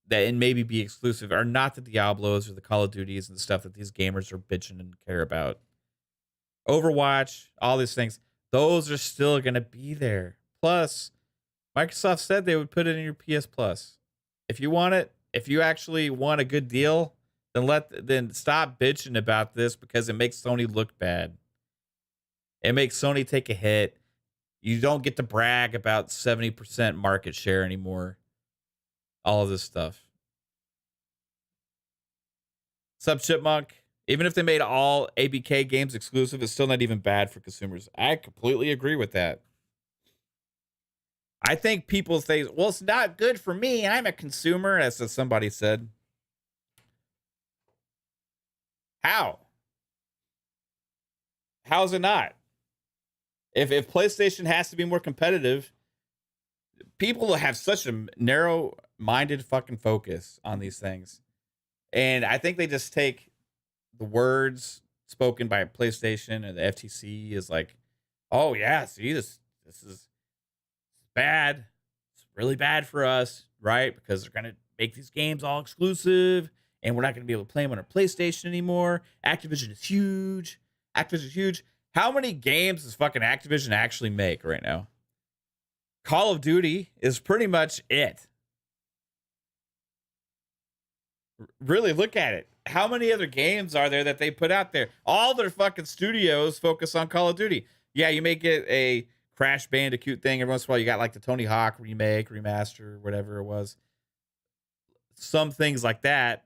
Speaker 1: that and maybe be exclusive are not the Diablos or the Call of Duties and the stuff that these gamers are bitching and care about. Overwatch, all these things, those are still going to be there. Plus, Microsoft said they would put it in your PS Plus. If you want it, if you actually want a good deal, then stop bitching about this because it makes Sony look bad. It makes Sony take a hit. You don't get to brag about 70% market share anymore. All of this stuff. Sub Chipmunk, even if they made all ABK games exclusive, it's still not even bad for consumers. I completely agree with that. I think people say, well, it's not good for me. I'm a consumer, as somebody said. How? How is it not? If PlayStation has to be more competitive, people have such a narrow-minded fucking focus on these things. And I think they just take the words spoken by PlayStation and the FTC is like, oh, yeah, see, this is bad. It's really bad for us, right? Because they're going to make these games all exclusive, and we're not going to be able to play them on our PlayStation anymore. Activision is huge. Activision is huge. How many games does fucking Activision actually make right now? Call of Duty is pretty much it. Really look at it. How many other games are there that they put out there? All their fucking studios focus on Call of Duty. Yeah, you may get a Crash Bandicoot thing every once in a while. You got like the Tony Hawk remake, remaster, whatever it was. Some things like that.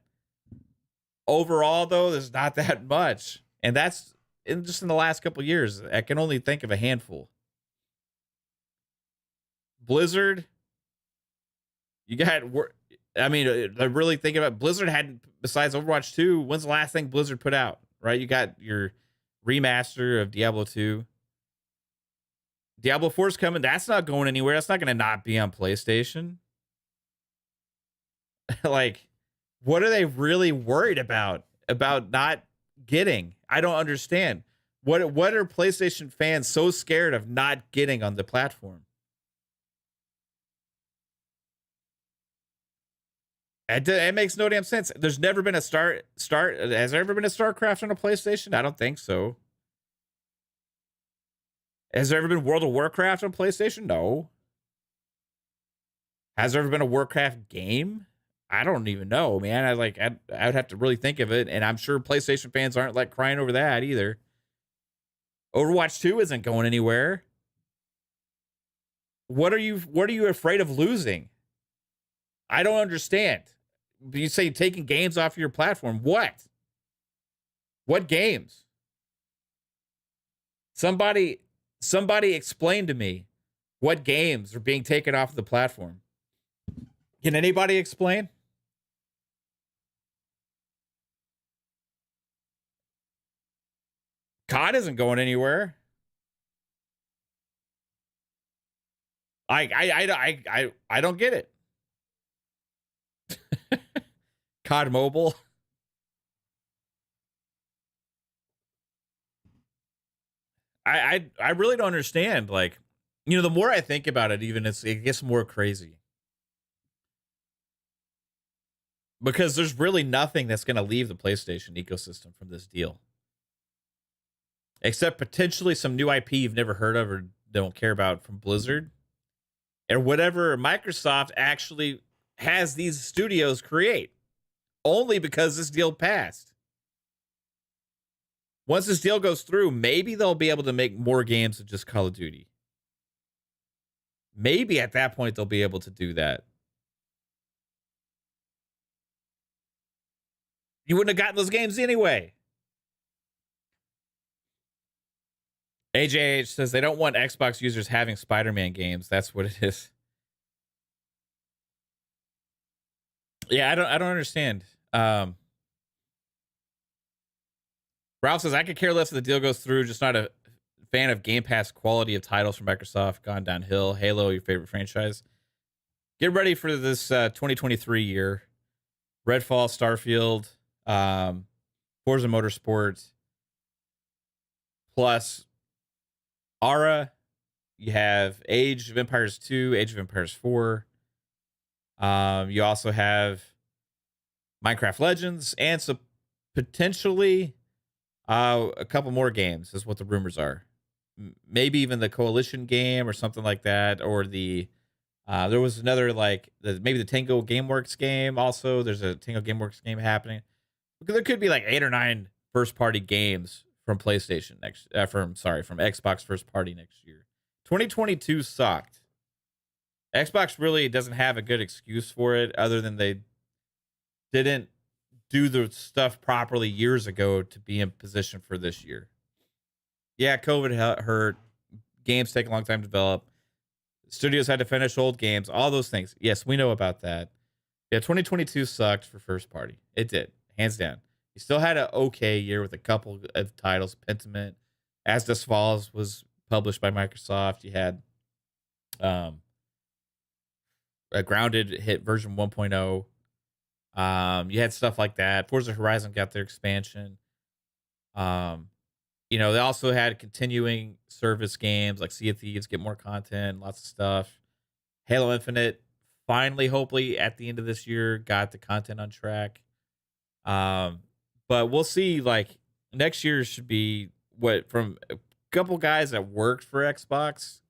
Speaker 1: Overall, though, there's not that much. And that's just in the last couple of years. I can only think of a handful. Blizzard, you got, I mean, I really think about Blizzard hadn't, besides Overwatch 2, when's the last thing Blizzard put out, right? You got your remaster of Diablo 2. Diablo 4 is coming. That's not going anywhere. That's not going to not be on PlayStation. Like, what are they really worried about not getting? I don't understand. What are PlayStation fans so scared of not getting on the platform? It makes no damn sense. There's never been a start. Has there ever been a StarCraft on a PlayStation? I don't think so. Has there ever been World of Warcraft on PlayStation? No. Has there ever been a Warcraft game? I don't even know, man. I would have to really think of it, and I'm sure PlayStation fans aren't like crying over that either. Overwatch 2 isn't going anywhere. What are you afraid of losing? I don't understand. You say taking games off your platform. What? What games? Somebody explain to me what games are being taken off the platform. Can anybody explain? COD isn't going anywhere. I don't get it. COD Mobile. I really don't understand. Like, you know, the more I think about it, even it gets more crazy. Because there's really nothing that's going to leave the PlayStation ecosystem from this deal. Except potentially some new IP you've never heard of or don't care about from Blizzard. And whatever Microsoft actually has these studios create only because this deal passed. Once this deal goes through, maybe they'll be able to make more games than just Call of Duty. Maybe at that point they'll be able to do that. You wouldn't have gotten those games anyway. AJH says they don't want Xbox users having Spider-Man games. That's what it is. Yeah, I don't understand. Ralph says I could care less if the deal goes through. Just not a fan of Game Pass quality of titles from Microsoft. Gone downhill. Halo, your favorite franchise. Get ready for this 2023 year. Redfall, Starfield, Forza Motorsport, plus Aura. You have Age of Empires 2, Age of Empires 4. You also have Minecraft Legends and so potentially a couple more games is what the rumors are. Maybe even the Coalition game or something like that, or the there was another maybe the Tango GameWorks game. Also, there's a Tango GameWorks game happening. There could be like 8 or 9 first-party games from PlayStation from Xbox first party next year. 2022 sucked. Xbox really doesn't have a good excuse for it other than they didn't do the stuff properly years ago to be in position for this year. Yeah, COVID hurt. Games take a long time to develop. Studios had to finish old games. All those things. Yes, we know about that. Yeah, 2022 sucked for first party. It did. Hands down. You still had an okay year with a couple of titles. Pentiment, As Dusk Falls was published by Microsoft. You had Grounded hit version 1.0. You had stuff like that. Forza Horizon got their expansion. They also had continuing service games like Sea of Thieves, get more content, lots of stuff. Halo Infinite, finally, hopefully, at the end of this year, got the content on track. But we'll see. Like next year should be from a couple guys that worked for Xbox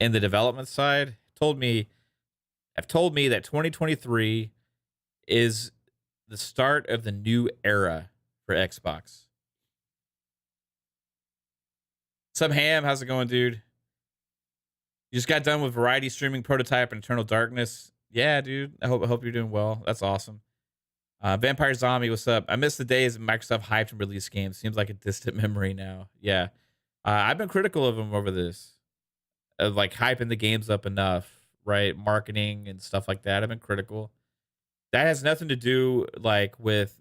Speaker 1: in the development side have told me that 2023 is the start of the new era for Xbox. What's up, Ham? How's it going, dude? You just got done with Variety streaming Prototype and Eternal Darkness. Yeah, dude. I hope you're doing well. That's awesome. Vampire Zombie, what's up? I miss the days of Microsoft hyped and released games. Seems like a distant memory now. Yeah. I've been critical of them over this. Of like hyping the games up enough, right? Marketing and stuff like that. I've been critical. That has nothing to do like with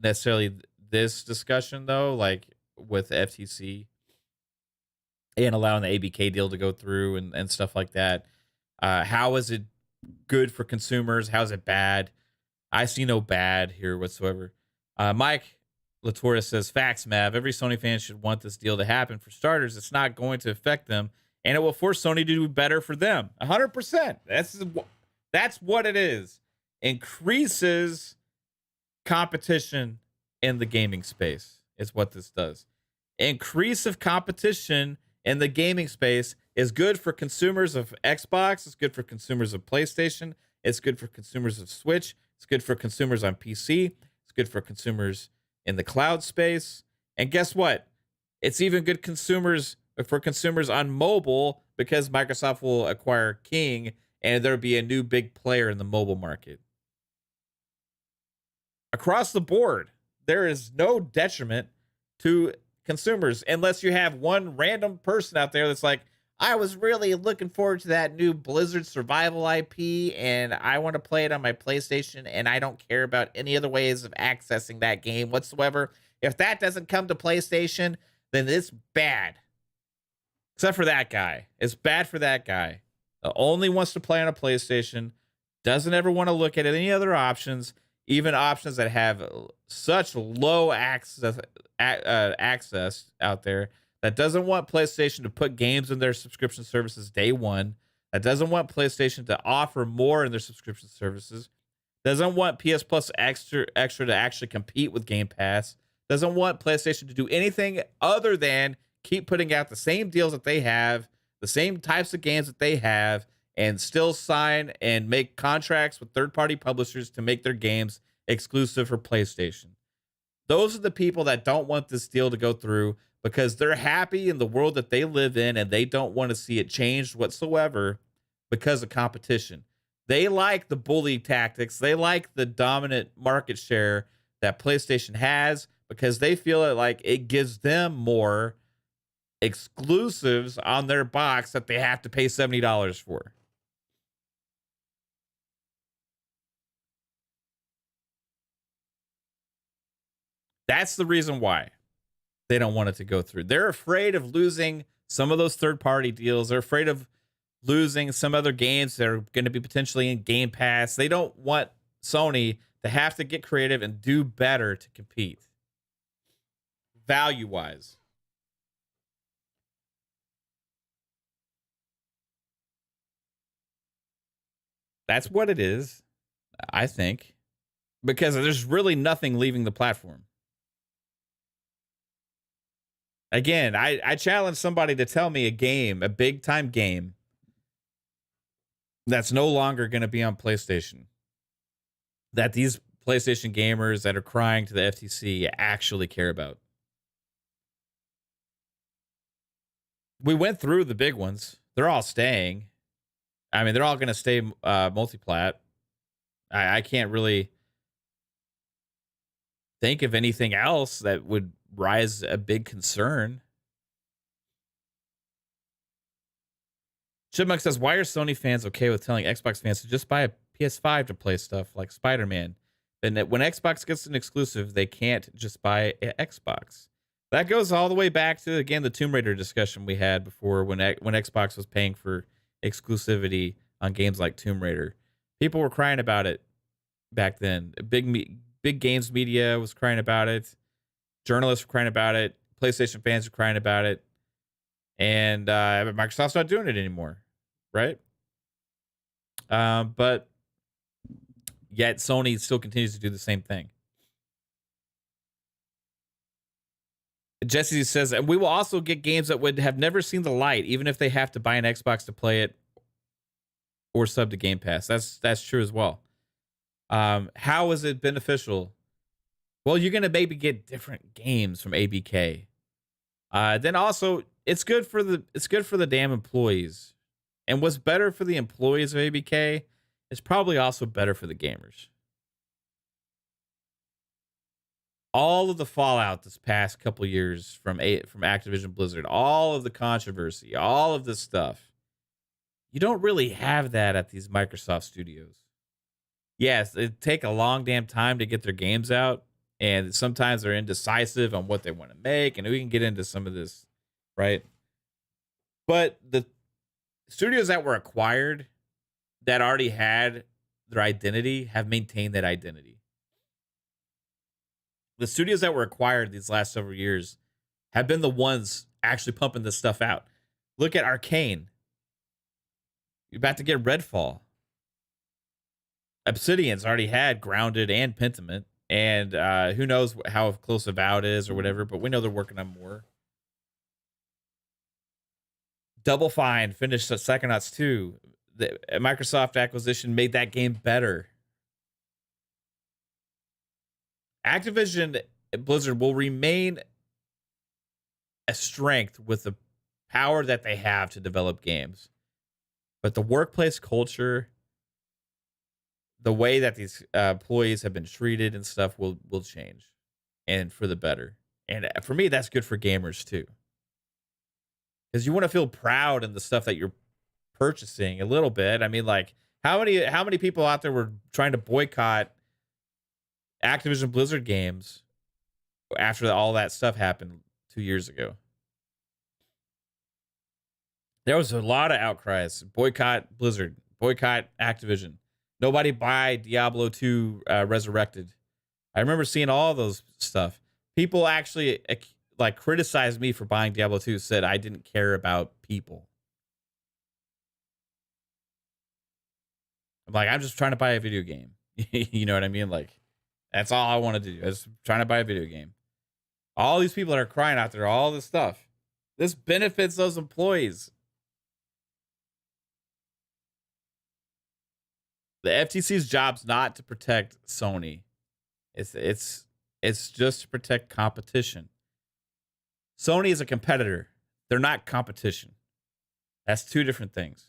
Speaker 1: necessarily this discussion though, like with the FTC and allowing the ABK deal to go through and stuff like that. How is it good for consumers? How is it bad? I see no bad here whatsoever. Mike Latour says, facts, Mav. Every Sony fan should want this deal to happen. For starters, it's not going to affect them, and it will force Sony to do better for them. 100%. That's what it is. Increases competition in the gaming space is what this does. Increase of competition in the gaming space is good for consumers of Xbox. It's good for consumers of PlayStation. It's good for consumers of Switch. It's good for consumers on PC. It's good for consumers in the cloud space. And guess what? It's even good for consumers on mobile because Microsoft will acquire King and there'll be a new big player in the mobile market. Across the board, there is no detriment to consumers unless you have one random person out there that's like, I was really looking forward to that new Blizzard Survival IP, and I want to play it on my PlayStation, and I don't care about any other ways of accessing that game whatsoever. If that doesn't come to PlayStation, then it's bad. Except for that guy. It's bad for that guy. Only wants to play on a PlayStation, doesn't ever want to look at any other options, even options that have such low access out there, that doesn't want PlayStation to put games in their subscription services day one, that doesn't want PlayStation to offer more in their subscription services, doesn't want PS Plus extra to actually compete with Game Pass, doesn't want PlayStation to do anything other than keep putting out the same deals that they have, the same types of games that they have, and still sign and make contracts with third-party publishers to make their games exclusive for PlayStation. Those are the people that don't want this deal to go through because they're happy in the world that they live in and they don't want to see it changed whatsoever because of competition. They like the bully tactics. They like the dominant market share that PlayStation has because they feel like it gives them more exclusives on their box that they have to pay $70 for. That's the reason why they don't want it to go through. They're afraid of losing some of those third-party deals. They're afraid of losing some other games that are going to be potentially in Game Pass. They don't want Sony to have to get creative and do better to compete value-wise. That's what it is, I think, because there's really nothing leaving the platform. Again, I challenge somebody to tell me a game, a big-time game, that's no longer going to be on PlayStation, that these PlayStation gamers that are crying to the FTC actually care about. We went through the big ones. They're all staying. I mean, they're all going to stay multiplat. I can't really think of anything else that would rise a big concern. Chipmunk says, why are Sony fans okay with telling Xbox fans to just buy a PS5 to play stuff like Spider-Man? Then when Xbox gets an exclusive, they can't just buy an Xbox. That goes all the way back to, again, the Tomb Raider discussion we had before when Xbox was paying for exclusivity on games like Tomb Raider. People were crying about it back then. Big games media was crying about it. Journalists were crying about it. PlayStation fans were crying about it. And Microsoft's not doing it anymore, right? But yet Sony still continues to do the same thing. Jesse says, and we will also get games that would have never seen the light, even if they have to buy an Xbox to play it or sub to Game Pass. That's true as well. How is it beneficial? Well, you're gonna maybe get different games from ABK. Then also, it's good for the damn employees. And what's better for the employees of ABK is probably also better for the gamers. All of the fallout this past couple years from Activision Blizzard, all of the controversy, all of this stuff, you don't really have that at these Microsoft studios. Yes, it take a long damn time to get their games out, and sometimes they're indecisive on what they want to make, and we can get into some of this, right? But the studios that were acquired that already had their identity have maintained that identity. The studios that were acquired these last several years have been the ones actually pumping this stuff out. Look at Arcane. You're about to get Redfall. Obsidian's already had Grounded and Pentiment. And who knows how close Avowed is or whatever, but we know they're working on more. Double Fine finished Psychonauts 2. The Microsoft acquisition made that game better. Activision Blizzard will remain a strength with the power that they have to develop games. But the workplace culture, the way that these employees have been treated and stuff will change, and for the better. And for me, that's good for gamers too. Because you want to feel proud in the stuff that you're purchasing a little bit. I mean, like, how many people out there were trying to boycott Activision Blizzard games after all that stuff happened 2 years ago? There was a lot of outcries. Boycott Blizzard. Boycott Activision. Nobody buy Diablo 2 Resurrected. I remember seeing all those stuff. People actually like criticized me for buying Diablo 2, said I didn't care about people. I'm like, I'm just trying to buy a video game. You know what I mean? Like, that's all I want to do. I was trying to buy a video game. All these people that are crying out there, all this stuff. This benefits those employees. The FTC's job's not to protect Sony. It's just to protect competition. Sony is a competitor. They're not competition. That's two different things.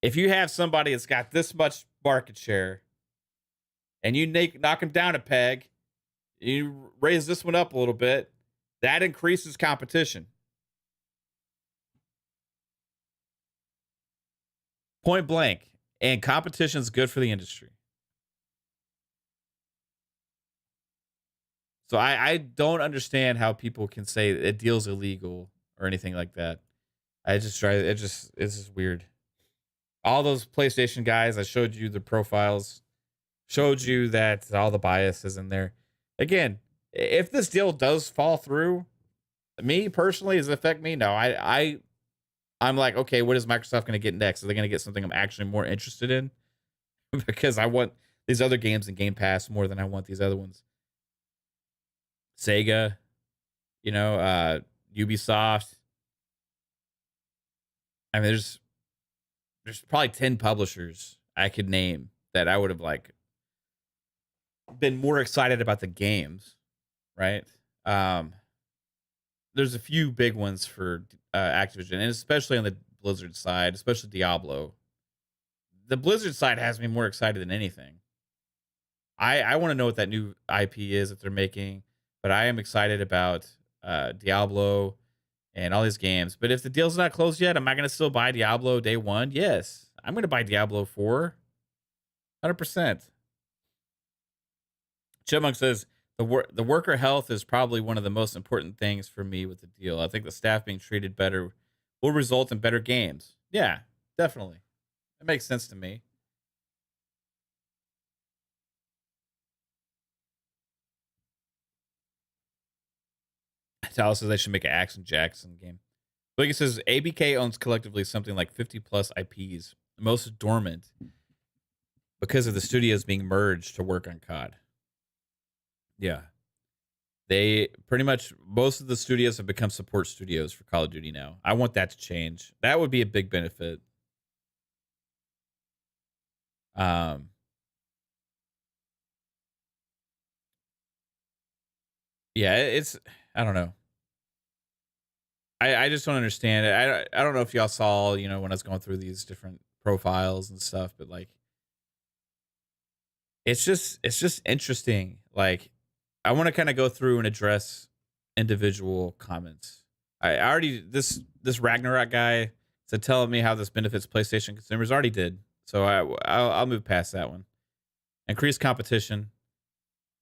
Speaker 1: If you have somebody that's got this much market share and you knock them down a peg, you raise this one up a little bit, that increases competition. Point blank. And competition is good for the industry. So I don't understand how people can say a deal's illegal or anything like that. It's just weird. All those PlayStation guys, I showed you the profiles, showed you that all the bias is in there. Again, if this deal does fall through, me personally, does it affect me? No, I'm like, okay, what is Microsoft going to get next? Are they going to get something I'm actually more interested in? Because I want these other games in Game Pass more than I want these other ones. Sega, Ubisoft. I mean, there's probably 10 publishers I could name that I would have been more excited about the games, right? There's a few big ones for Activision, and especially on the Blizzard side, especially Diablo. The Blizzard side has me more excited than anything. I want to know what that new IP is that they're making, but I am excited about Diablo and all these games. But if the deal's not closed yet, am I going to still buy Diablo day one? Yes. I'm going to buy Diablo 4. 100%. Chipmunk says, the worker health is probably one of the most important things for me with the deal. I think the staff being treated better will result in better games. Yeah, definitely. It makes sense to me. Talos says they should make an Action Jackson game. Boogie says ABK owns collectively something like 50 plus IPs, most dormant because of the studios being merged to work on COD. Yeah. They pretty much, most of the studios have become support studios for Call of Duty now. I want that to change. That would be a big benefit. Yeah, it's, I don't know. I just don't understand it. I don't know if y'all saw, when I was going through these different profiles and stuff, but it's just interesting. I want to kind of go through and address individual comments. I already, this Ragnarok guy said, telling me how this benefits PlayStation consumers. Already did. So I'll move past that one. Increased competition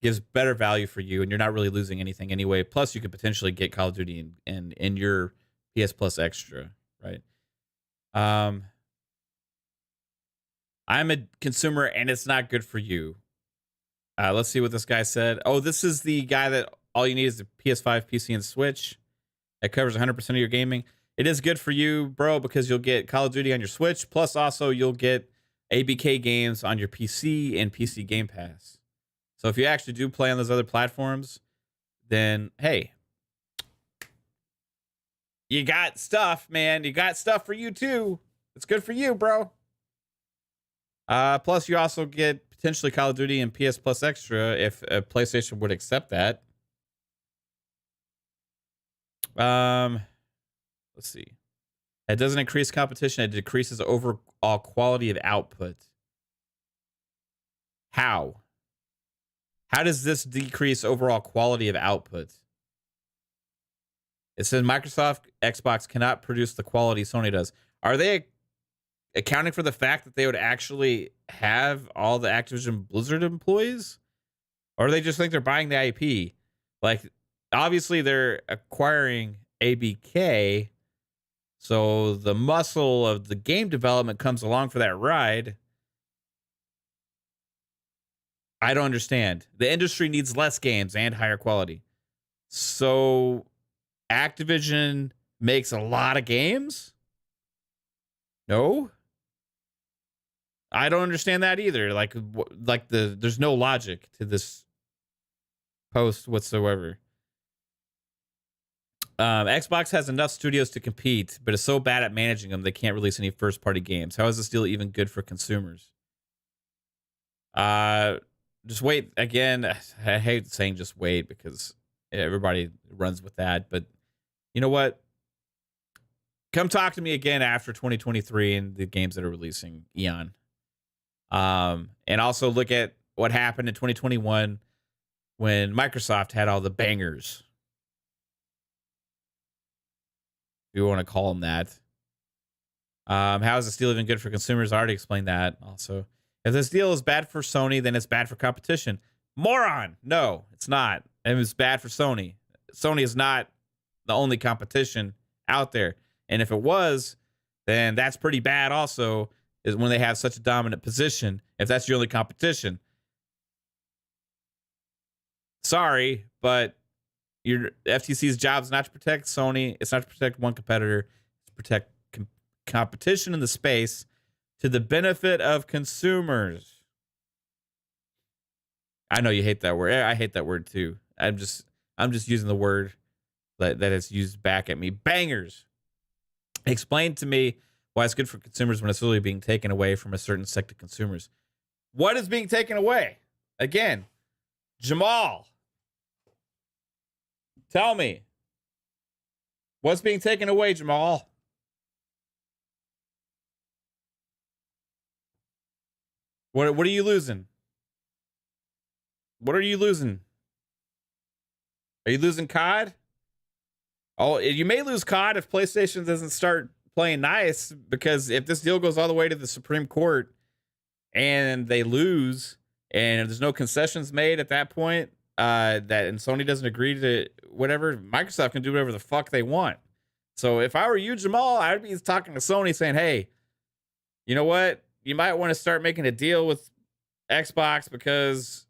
Speaker 1: gives better value for you, and you're not really losing anything anyway. Plus, you could potentially get Call of Duty in your PS Plus Extra, right? I'm a consumer, and it's not good for you. Let's see what this guy said. Oh, this is the guy that all you need is the PS5, PC, and Switch. It covers 100% of your gaming. It is good for you, bro, because you'll get Call of Duty on your Switch. Plus, also, you'll get ABK games on your PC and PC Game Pass. So if you actually do play on those other platforms, then, hey, you got stuff, man. You got stuff for you, too. It's good for you, bro. Plus, you also get potentially Call of Duty and PS Plus Extra if PlayStation would accept that. Let's see. It doesn't increase competition. It decreases overall quality of output. How? How does this decrease overall quality of output? It says Microsoft Xbox cannot produce the quality Sony does. Are they accounting for the fact that they would actually have all the Activision Blizzard employees? Or do they just think they're buying the IP? Obviously they're acquiring ABK, so the muscle of the game development comes along for that ride. I don't understand. The industry needs less games and higher quality. So Activision makes a lot of games? No? I don't understand that either. There's no logic to this post whatsoever. Xbox has enough studios to compete, but is so bad at managing them they can't release any first-party games. How is this deal even good for consumers? Just wait. Again, I hate saying just wait because everybody runs with that. But you know what? Come talk to me again after 2023 and the games that are releasing, Eon. And also look at what happened in 2021 when Microsoft had all the bangers. If you want to call them that. How is this deal even good for consumers? I already explained that also. If this deal is bad for Sony, then it's bad for competition. Moron! No, it's not. And it's bad for Sony. Sony is not the only competition out there. And if it was, then that's pretty bad also, is when they have such a dominant position, if that's your only competition. Sorry, but your FTC's job is not to protect Sony. It's not to protect one competitor. It's to protect competition in the space to the benefit of consumers. I know you hate that word. I hate that word too. I'm just using the word that it's used back at me. Bangers. Explain to me why it's good for consumers when it's really being taken away from a certain sect of consumers. What is being taken away? Again, Jamal. Tell me. What's being taken away, Jamal? What are you losing? What are you losing? Are you losing COD? Oh, you may lose COD if PlayStation doesn't start playing nice, because if this deal goes all the way to the Supreme Court and they lose and there's no concessions made at that point, and Sony doesn't agree to whatever, Microsoft can do whatever the fuck they want. So if I were you, Jamal, I'd be talking to Sony saying, hey, you know what? You might want to start making a deal with Xbox because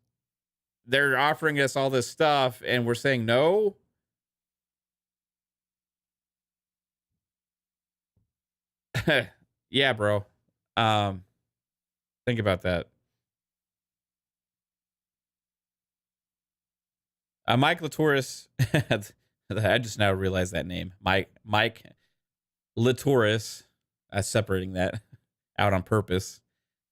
Speaker 1: they're offering us all this stuff and we're saying no. Yeah, bro. Think about that. Mike Latoris. I just now realized that name. Mike Latoris. Separating that out on purpose.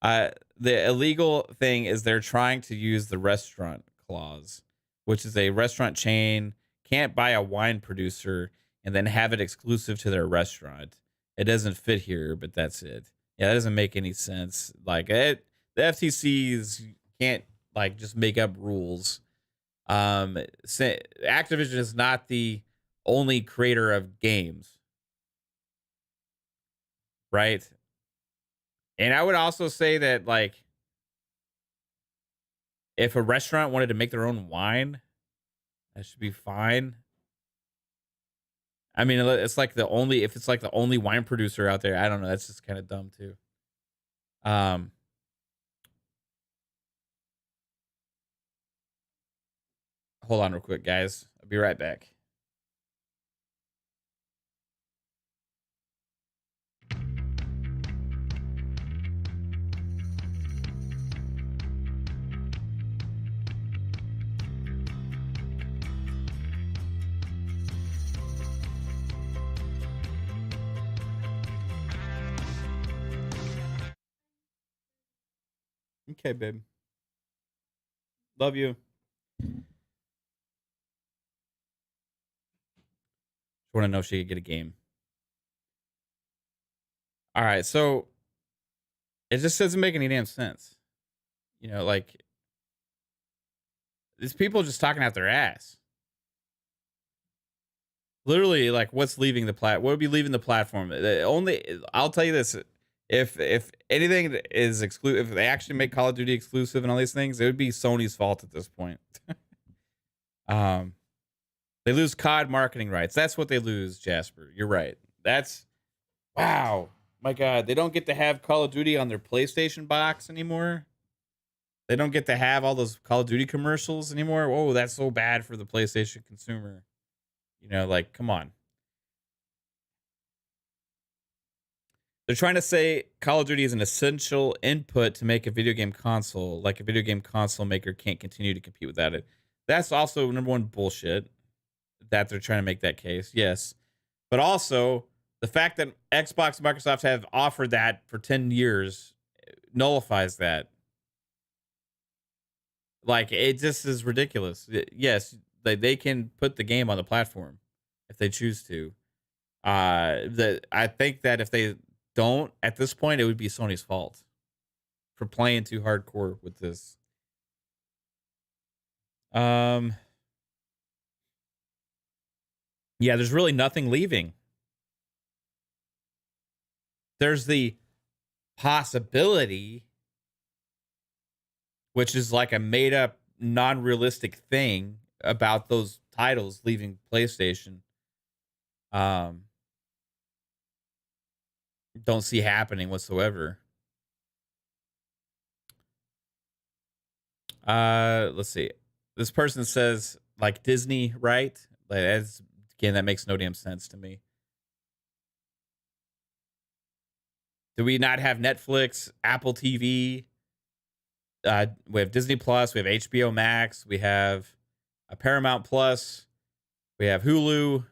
Speaker 1: The illegal thing is they're trying to use the restaurant clause, which is a restaurant chain can't buy a wine producer and then have it exclusive to their restaurant. It doesn't fit here, but that's it. Yeah, that doesn't make any sense. Like the FTCs can't like just make up rules. Activision is not the only creator of games, right? And I would also say that, like, if a restaurant wanted to make their own wine, that should be fine. I mean, it's like if it's like the only wine producer out there, I don't know. That's just kind of dumb too. Hold on real quick, guys. I'll be right back. Okay, babe. Love you. Want to know if she could get a game. All right, so it just doesn't make any damn sense. You know, like, these people just talking out their ass. Literally, like, what's leaving the what would be leaving the platform? I'll tell you this: if anything is exclusive, if they actually make Call of Duty exclusive and all these things, it would be Sony's fault at this point. They lose COD marketing rights. That's what they lose, Jasper. You're right. That's, wow. My God. They don't get to have Call of Duty on their PlayStation box anymore. They don't get to have all those Call of Duty commercials anymore. Oh, that's so bad for the PlayStation consumer. You know, like, come on. They're trying to say Call of Duty is an essential input to make a video game console. Like a video game console maker can't continue to compete without it. That's also number one bullshit. that they're trying to make that case. Yes. But also the fact that Xbox and Microsoft have offered that for 10 years nullifies that. Like, it just is ridiculous. Yes, they can put the game on the platform if they choose to. I think that if they don't at this point, it would be Sony's fault for playing too hardcore with this. Yeah, there's really nothing leaving. There's the possibility, which is like a made up, non realistic thing about those titles leaving PlayStation. Don't see happening whatsoever. Let's see. This person says like Disney, right? Like, again, that makes no damn sense to me. Do we not have Netflix, Apple TV? We have Disney Plus, we have HBO Max, we have a Paramount Plus, we have Hulu.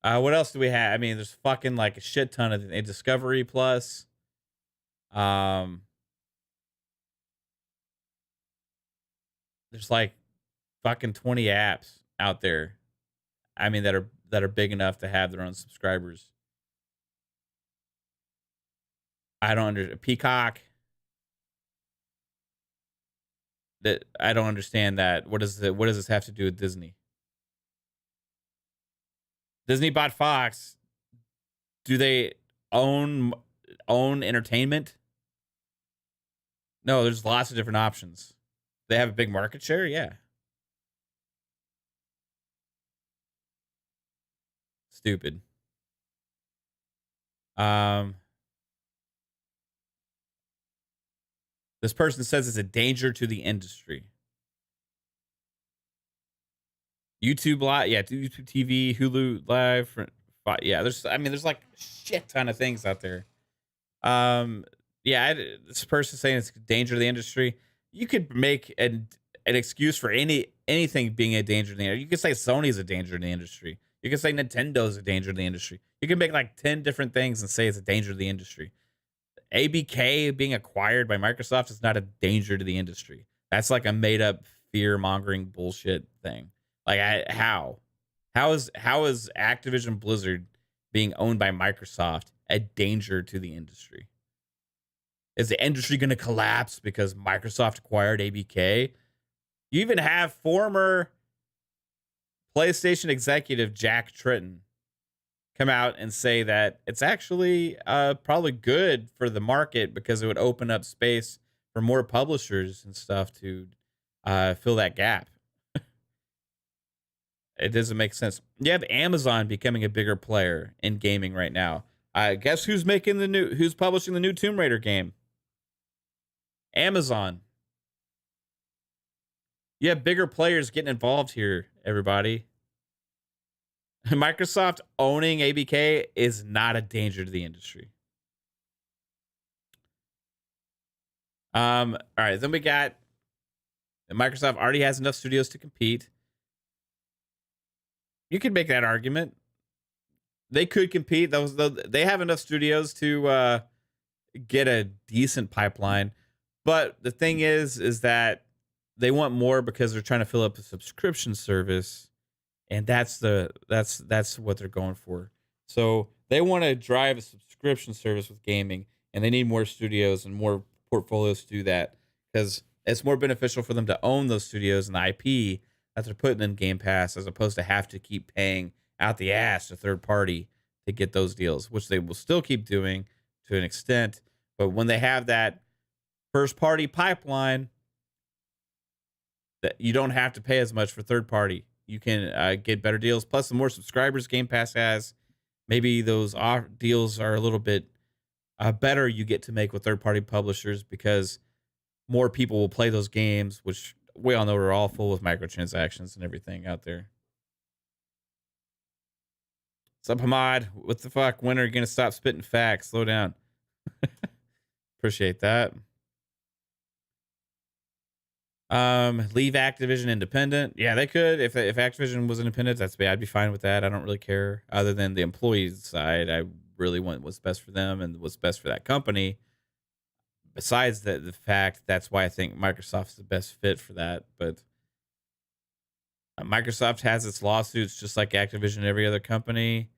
Speaker 1: What else do we have? I mean, there's fucking like a shit ton of Discovery Plus. There's like fucking 20 apps out there. I mean, that are big enough to have their own subscribers. I don't understand. Peacock. That I don't understand that. What does this have to do with Disney? Disney bought Fox. Do they own entertainment? No, there's lots of different options. They have a big market share, yeah. Stupid. This person says it's a danger to the industry. YouTube Live, yeah, YouTube TV, Hulu Live, yeah. There's like a shit ton of things out there. Yeah, this person saying it's a danger to the industry. You could make an excuse for anything being a danger to the industry. You could say Sony's a danger to the industry. You could say Nintendo's a danger to the industry. You can make like 10 different things and say it's a danger to the industry. ABK being acquired by Microsoft is not a danger to the industry. That's like a made up fear mongering bullshit thing. Like, how is Activision Blizzard being owned by Microsoft a danger to the industry? Is the industry going to collapse because Microsoft acquired ABK? You even have former PlayStation executive Jack Tritton come out and say that it's actually probably good for the market because it would open up space for more publishers and stuff to fill that gap. It doesn't make sense. You have Amazon becoming a bigger player in gaming right now. Guess who's publishing the new Tomb Raider game? Amazon. You have bigger players getting involved here, everybody. Microsoft owning ABK is not a danger to the industry. All right, then we got Microsoft already has enough studios to compete. You could make that argument. They could compete. They have enough studios to get a decent pipeline. But the thing is that they want more because they're trying to fill up a subscription service, and that's what they're going for. So they want to drive a subscription service with gaming, and they need more studios and more portfolios to do that because it's more beneficial for them to own those studios and the IP that they're putting in Game Pass as opposed to have to keep paying out the ass to third party to get those deals, which they will still keep doing to an extent. But when they have that first party pipeline, that you don't have to pay as much for third party. You can get better deals. Plus, the more subscribers Game Pass has, maybe those deals are a little bit better you get to make with third party publishers because more people will play those games, which we all know are all full of microtransactions and everything out there. What's up, Hamad? What the fuck? When are you going to stop spitting facts? Slow down. Appreciate that. Leave Activision independent. Yeah, they could. If Activision was independent, I'd be fine with that. I don't really care. Other than the employees side, I really want what's best for them and what's best for that company. Besides the fact, that's why I think Microsoft's the best fit for that. But Microsoft has its lawsuits just like Activision and every other company.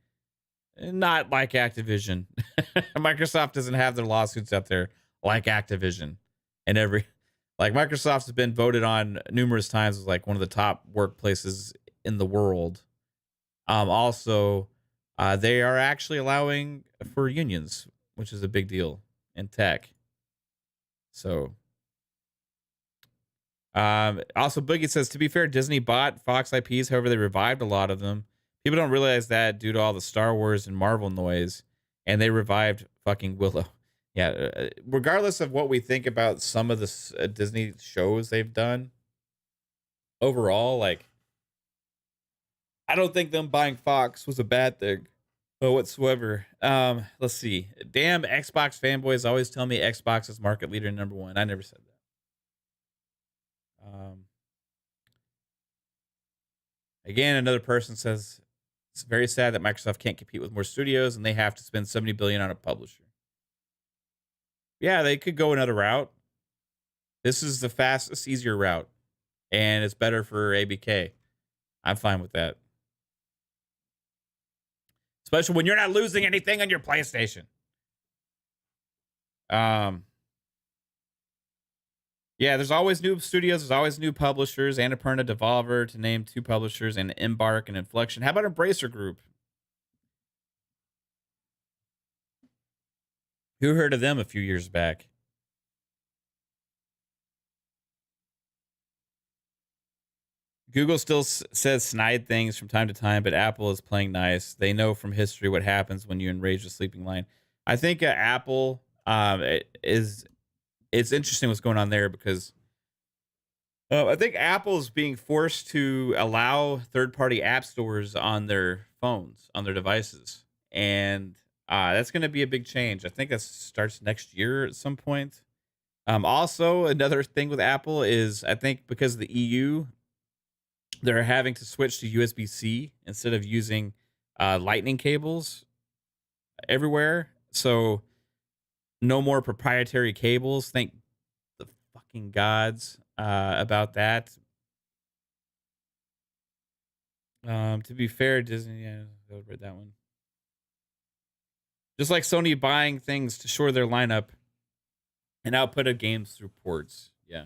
Speaker 1: Not like Activision. Microsoft doesn't have their lawsuits out there like Activision. And like Microsoft has been voted on numerous times as like one of the top workplaces in the world. Also, they are actually allowing for unions, which is a big deal in tech. So, also Boogie says, to be fair, Disney bought Fox IPs. However, they revived a lot of them. People don't realize that due to all the Star Wars and Marvel noise, and they revived fucking Willow. Yeah, regardless of what we think about some of the Disney shows they've done, overall, like, I don't think them buying Fox was a bad thing whatsoever. Let's see. Damn, Xbox fanboys always tell me Xbox is market leader number one. I never said that. Again, another person says it's very sad that Microsoft can't compete with more studios and they have to spend $70 billion on a publisher. Yeah, they could go another route. This is the fastest, easier route, and it's better for ABK. I'm fine with that. Especially when you're not losing anything on your PlayStation. Yeah, there's always new studios. There's always new publishers. Annapurna, Devolver, to name two publishers, and Embark and Inflection. How about Embracer Group? Who heard of them a few years back? Google still says snide things from time to time, but Apple is playing nice. They know from history what happens when you enrage a sleeping lion. I think Apple it's interesting what's going on there because I think Apple is being forced to allow third-party app stores on their phones, on their devices, and that's going to be a big change. I think that starts next year at some point. Also, another thing with Apple is I think because of the EU, they're having to switch to USB-C instead of using lightning cables everywhere. So no more proprietary cables. Thank the fucking gods about that. To be fair, Disney, yeah, I read that one. Just like Sony buying things to shore their lineup and output of games through ports. Yeah.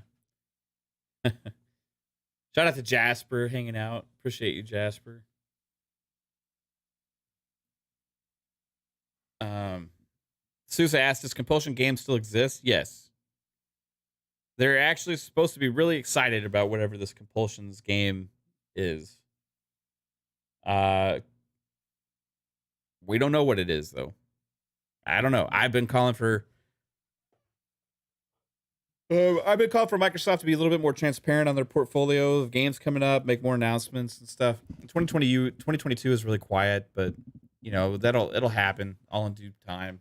Speaker 1: Shout out to Jasper hanging out. Appreciate you, Jasper. Susie asked, does Compulsion Games still exist? Yes. They're actually supposed to be really excited about whatever this Compulsions game is. We don't know what it is, though. I don't know. I've been calling for Microsoft to be a little bit more transparent on their portfolio of games coming up, make more announcements and stuff. 2022 is really quiet, but you know, it'll happen all in due time.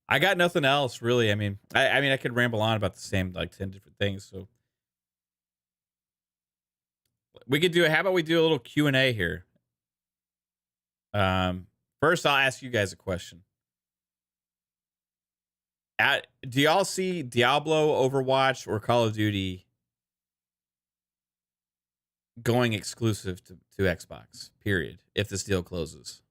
Speaker 1: I got nothing else really. I mean, I could ramble on about the same like 10 different things. So we could how about we do a little Q&A here? First I'll ask you guys a question. Do y'all see Diablo, Overwatch, or Call of Duty going exclusive to Xbox, period, if this deal closes?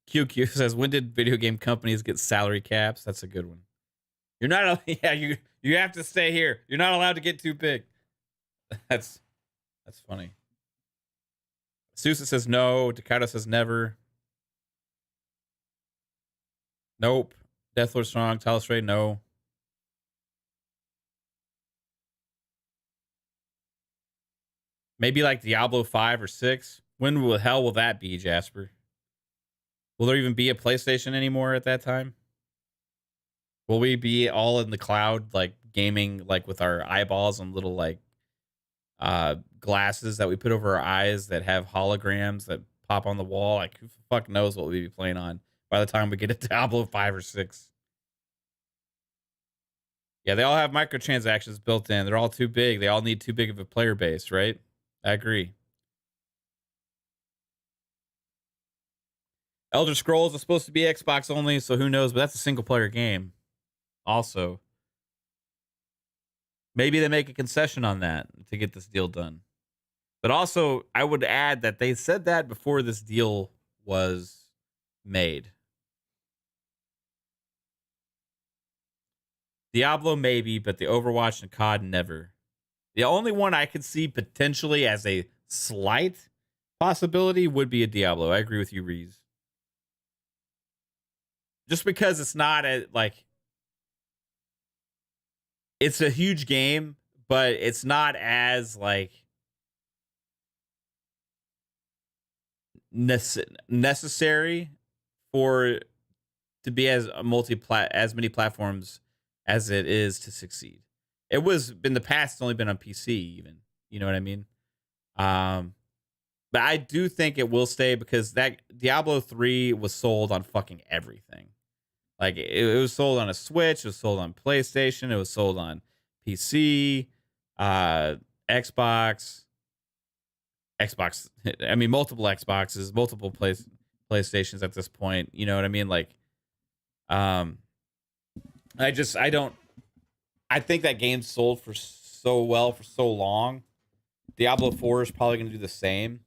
Speaker 1: QQ says, when did video game companies get salary caps? That's a good one. You're not, yeah, you have to stay here. You're not allowed to get too big. That's funny. Susie says no. Deccaddo says never. Nope. DeathLordStrong, tell us right, no. Maybe like Diablo 5 or 6. When the hell will that be, Jasper? Will there even be a PlayStation anymore at that time? Will we be all in the cloud, like gaming, like with our eyeballs and little like glasses that we put over our eyes that have holograms that pop on the wall. Like, who the fuck knows what we'll be playing on by the time we get to Diablo 5 or 6. Yeah, they all have microtransactions built in. They're all too big. They all need too big of a player base, right? I agree. Elder Scrolls is supposed to be Xbox only, so who knows? But that's a single player game. Also, maybe they make a concession on that to get this deal done. But also, I would add that they said that before this deal was made. Diablo maybe, but the Overwatch and COD never. The only one I could see potentially as a slight possibility would be a Diablo. I agree with you, Reese. Just because it's not it's a huge game, but it's not as necessary for to be as as many platforms as it is to succeed. It was in the past, it's only been on PC even. You know what I mean? But I do think it will stay because that Diablo 3 was sold on fucking everything. Like it was sold on a Switch, it was sold on PlayStation, it was sold on PC, Xbox. I mean, multiple Xboxes, multiple PlayStations at this point. You know what I mean? Like, I think that game sold for so well for so long. Diablo 4 is probably going to do the same.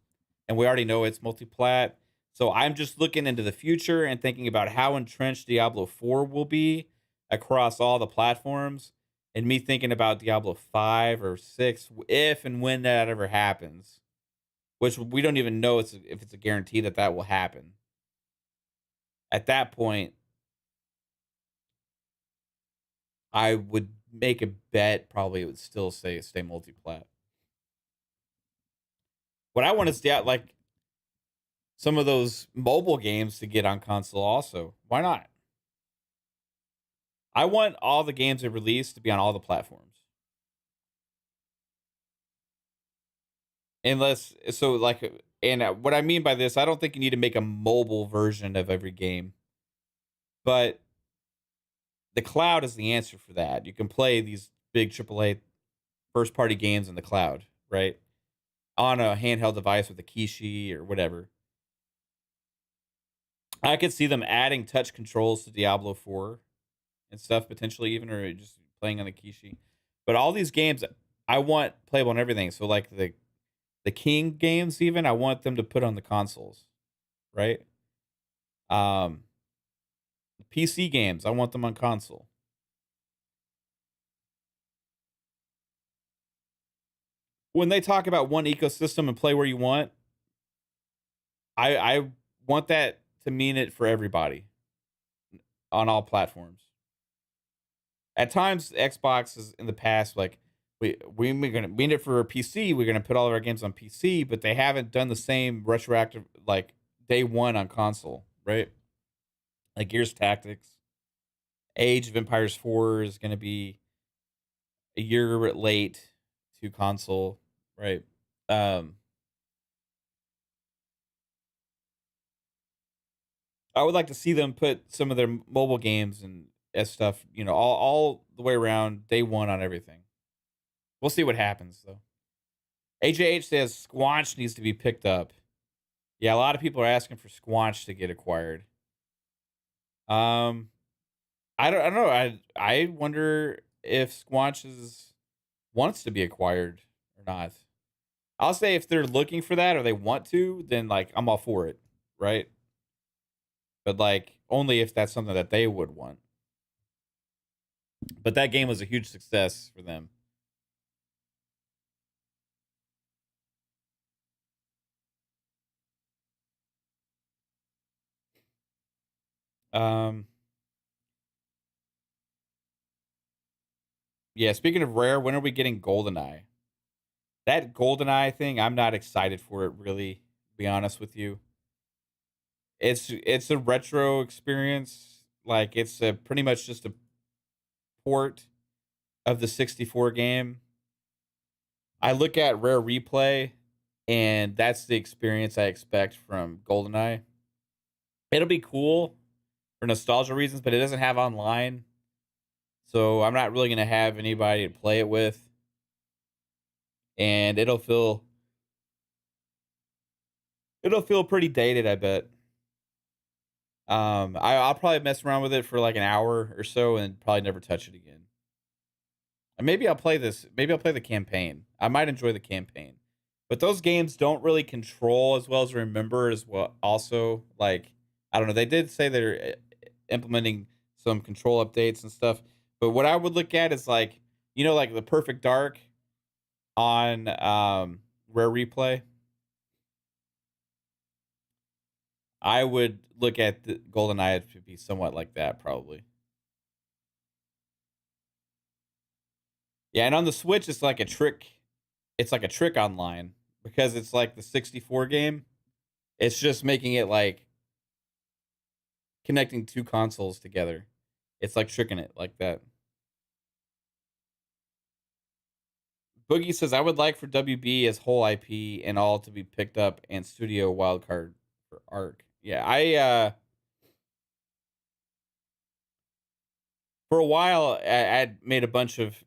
Speaker 1: And we already know it's multiplat. So I'm just looking into the future and thinking about how entrenched Diablo 4 will be across all the platforms. And me thinking about Diablo 5 or 6, if and when that ever happens. Which we don't even know if it's a guarantee that will happen. At that point, I would make a bet probably it would still stay multiplat. What I want is like some of those mobile games to get on console also. Why not? I want all the games they release to be on all the platforms. Unless, so like, and what I mean by this, I don't think you need to make a mobile version of every game. But the cloud is the answer for that. You can play these big AAA first party games in the cloud, right? On a handheld device with a Kishi or whatever. I could see them adding touch controls to Diablo 4 and stuff potentially even, or just playing on the Kishi. But all these games, I want playable on everything. So like the King games even, I want them to put on the consoles, right? The PC games, I want them on console. When they talk about one ecosystem and play where you want, I want that to mean it for everybody on all platforms. At times, Xbox is in the past like we're gonna mean it for a PC. We're gonna put all of our games on PC, but they haven't done the same retroactive like day one on console, right? Like Gears Tactics, Age of Empires 4 is gonna be a year late to console, right? I would like to see them put some of their mobile games and stuff, you know, all the way around day one on everything. We'll see what happens though. AJH says Squanch needs to be picked up. Yeah, a lot of people are asking for Squanch to get acquired. I don't know. I wonder if Squanch wants to be acquired or not. I'll say if they're looking for that or they want to, then like I'm all for it, right? But like only if that's something that they would want. But that game was a huge success for them. Yeah, speaking of Rare, when are we getting GoldenEye? That GoldenEye thing, I'm not excited for it really, to be honest with you. It's a retro experience. Like it's pretty much just a port of the 64 game. I look at Rare Replay, and that's the experience I expect from GoldenEye. It'll be cool for nostalgia reasons, but it doesn't have online, so I'm not really gonna have anybody to play it with, and it'll feel pretty dated, I bet. I'll probably mess around with it for like an hour or so, and probably never touch it again. And maybe I'll play this. Maybe I'll play the campaign. I might enjoy the campaign, but those games don't really control as well as remember as well. Also, like I don't know. They did say they're implementing some control updates and stuff. But what I would look at is like like the Perfect Dark on Rare Replay. I would look at the GoldenEye to be somewhat like that, probably. Yeah, and on the Switch, it's like a trick. It's like a trick online because it's like the 64 game. It's just making it like connecting two consoles together. It's like tricking it like that. Boogie says, I would like for WB as whole IP and all to be picked up and studio wildcard for ARC. Yeah, I for a while I'd made a bunch of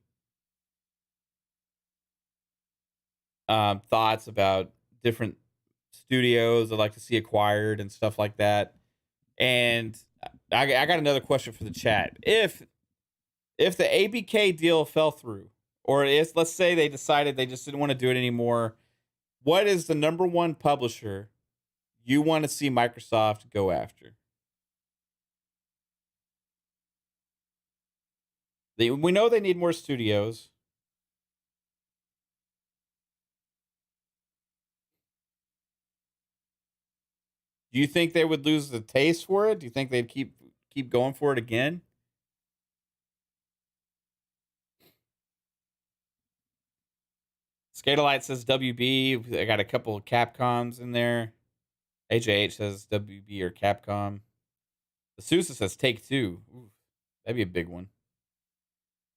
Speaker 1: thoughts about different studios I'd like to see acquired and stuff like that. And I got another question for the chat. If the ABK deal fell through, or if let's say they decided they just didn't want to do it anymore, what is the number one publisher you want to see Microsoft go after? We know they need more studios. Do you think they would lose the taste for it? Do you think they'd keep going for it again? Skaterlight says WB. I got a couple of Capcoms in there. AJH says WB or Capcom. The Susie says Take Two. Ooh, that'd be a big one.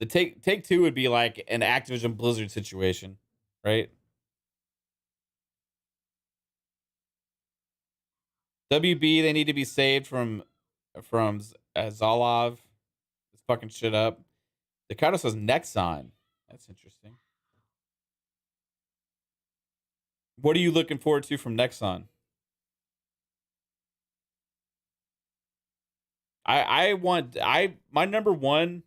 Speaker 1: The Take Two would be like an Activision Blizzard situation, right? WB, they need to be saved from Zalov. This fucking shit up. DeCaddo says Nexon. That's interesting. What are you looking forward to from Nexon? My number one.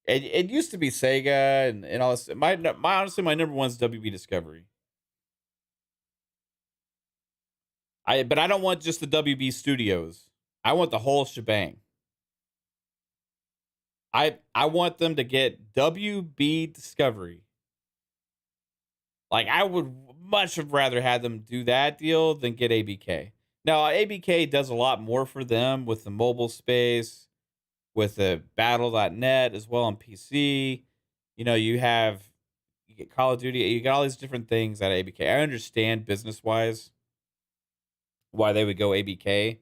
Speaker 1: It used to be Sega and all this. My honestly, my number one is WB Discovery. But I don't want just the WB Studios. I want the whole shebang. I want them to get WB Discovery. Like I would much have rather had them do that deal than get ABK. Now ABK does a lot more for them with the mobile space, with the battle.net as well on PC. You get Call of Duty, you get all these different things at ABK. I understand business wise why they would go ABK.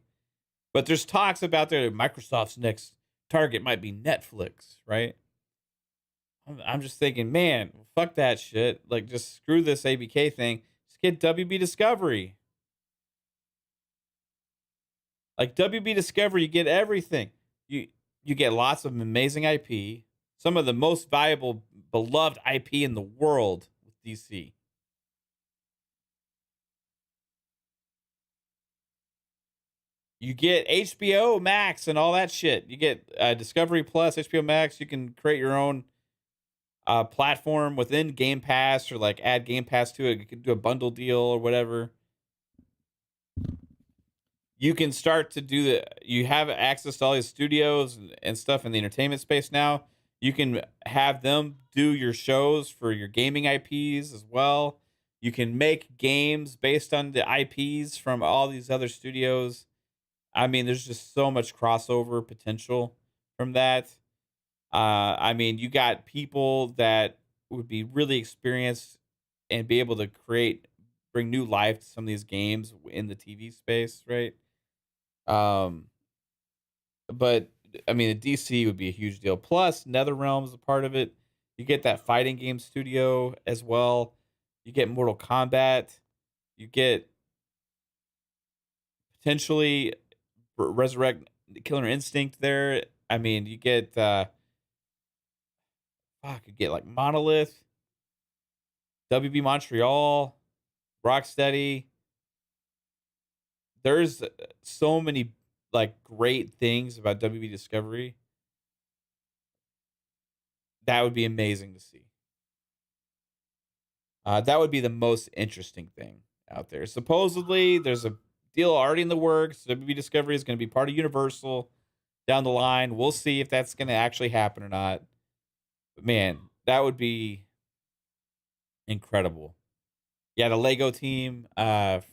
Speaker 1: But there's talks about their Microsoft's next target might be Netflix, right? I'm just thinking, man, fuck that shit. Like, just screw this ABK thing. Just get WB Discovery. Like WB Discovery, you get everything. You get lots of amazing IP, some of the most valuable, beloved IP in the world with DC. You get HBO Max and all that shit. You get Discovery Plus, HBO Max. You can create your own platform within Game Pass or like add Game Pass to it. You can do a bundle deal or whatever. You can start to you have access to all these studios and stuff in the entertainment space now. You can have them do your shows for your gaming IPs as well. You can make games based on the IPs from all these other studios. I mean, there's just so much crossover potential from that. I mean, you got people that would be really experienced and be able to bring new life to some of these games in the TV space, right? But I mean, the DC would be a huge deal. Plus, NetherRealm is a part of it. You get that fighting game studio as well. You get Mortal Kombat. You get potentially resurrect Killer Instinct there. I mean, you get you get like Monolith, WB Montreal, Rocksteady. There's so many like great things about WB Discovery. That would be amazing to see. That would be the most interesting thing out there. Supposedly, there's a deal already in the works. WB Discovery is going to be part of Universal down the line. We'll see if that's going to actually happen or not. But man, that would be incredible. Yeah, the Lego team. Forgot.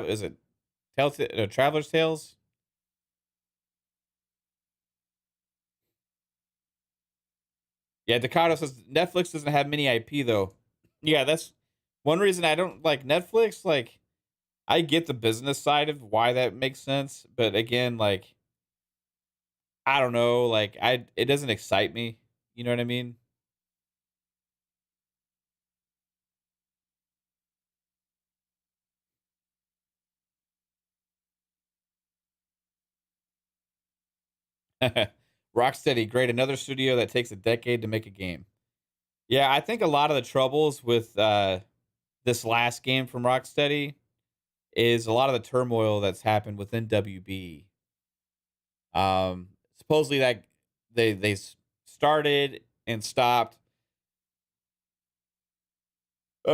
Speaker 1: Is it Traveler's Tales? Yeah, deccaddo says Netflix doesn't have many IP though. Yeah, that's one reason I don't like Netflix. Like, I get the business side of why that makes sense, but again, like, I don't know. Like, it doesn't excite me. You know what I mean? Rocksteady, great. Another studio that takes a decade to make a game. Yeah, I think a lot of the troubles with this last game from Rocksteady is a lot of the turmoil that's happened within WB. Supposedly that they started and stopped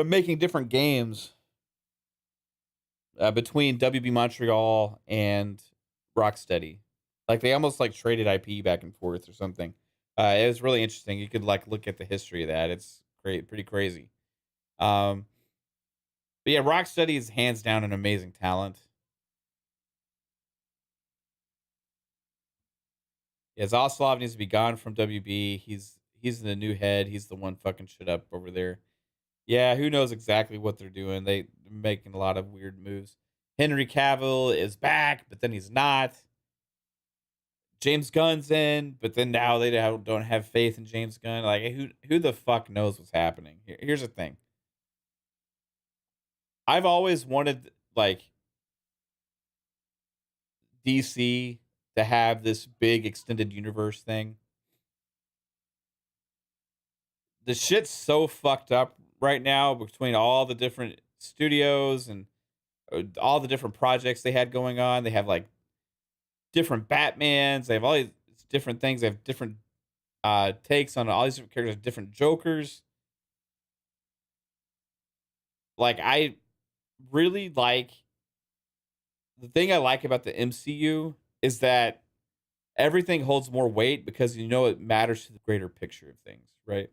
Speaker 1: making different games between WB Montreal and Rocksteady. Like they almost like traded IP back and forth or something. It was really interesting. You could like look at the history of that. It's great, pretty crazy. Um, but yeah, Rocksteady is hands down an amazing talent. Yeah, Zaslav needs to be gone from WB. He's the new head. He's the one fucking shit up over there. Yeah, who knows exactly what they're doing? They're making a lot of weird moves. Henry Cavill is back, but then he's not. James Gunn's in, but then now they don't have faith in James Gunn. Like who the fuck knows what's happening? Here's the thing. I've always wanted like DC to have this big extended universe thing. The shit's so fucked up right now between all the different studios and all the different projects they had going on. They have like different Batmans. They have all these different things. They have different takes on all these different characters, different Jokers. Like I really like the thing I like about the MCU is that everything holds more weight because you know it matters to the greater picture of things, right?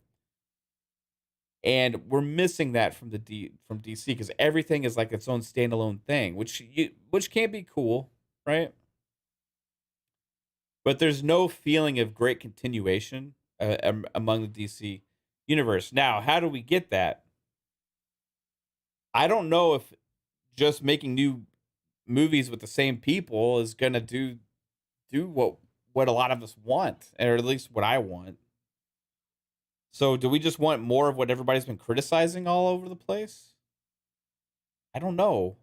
Speaker 1: And we're missing that from from DC because everything is like its own standalone thing, which can be cool, right? But there's no feeling of great continuation among the DC universe. Now, how do we get that? I don't know if just making new movies with the same people is gonna do what a lot of us want, or at least what I want. So, do we just want more of what everybody's been criticizing all over the place? I don't know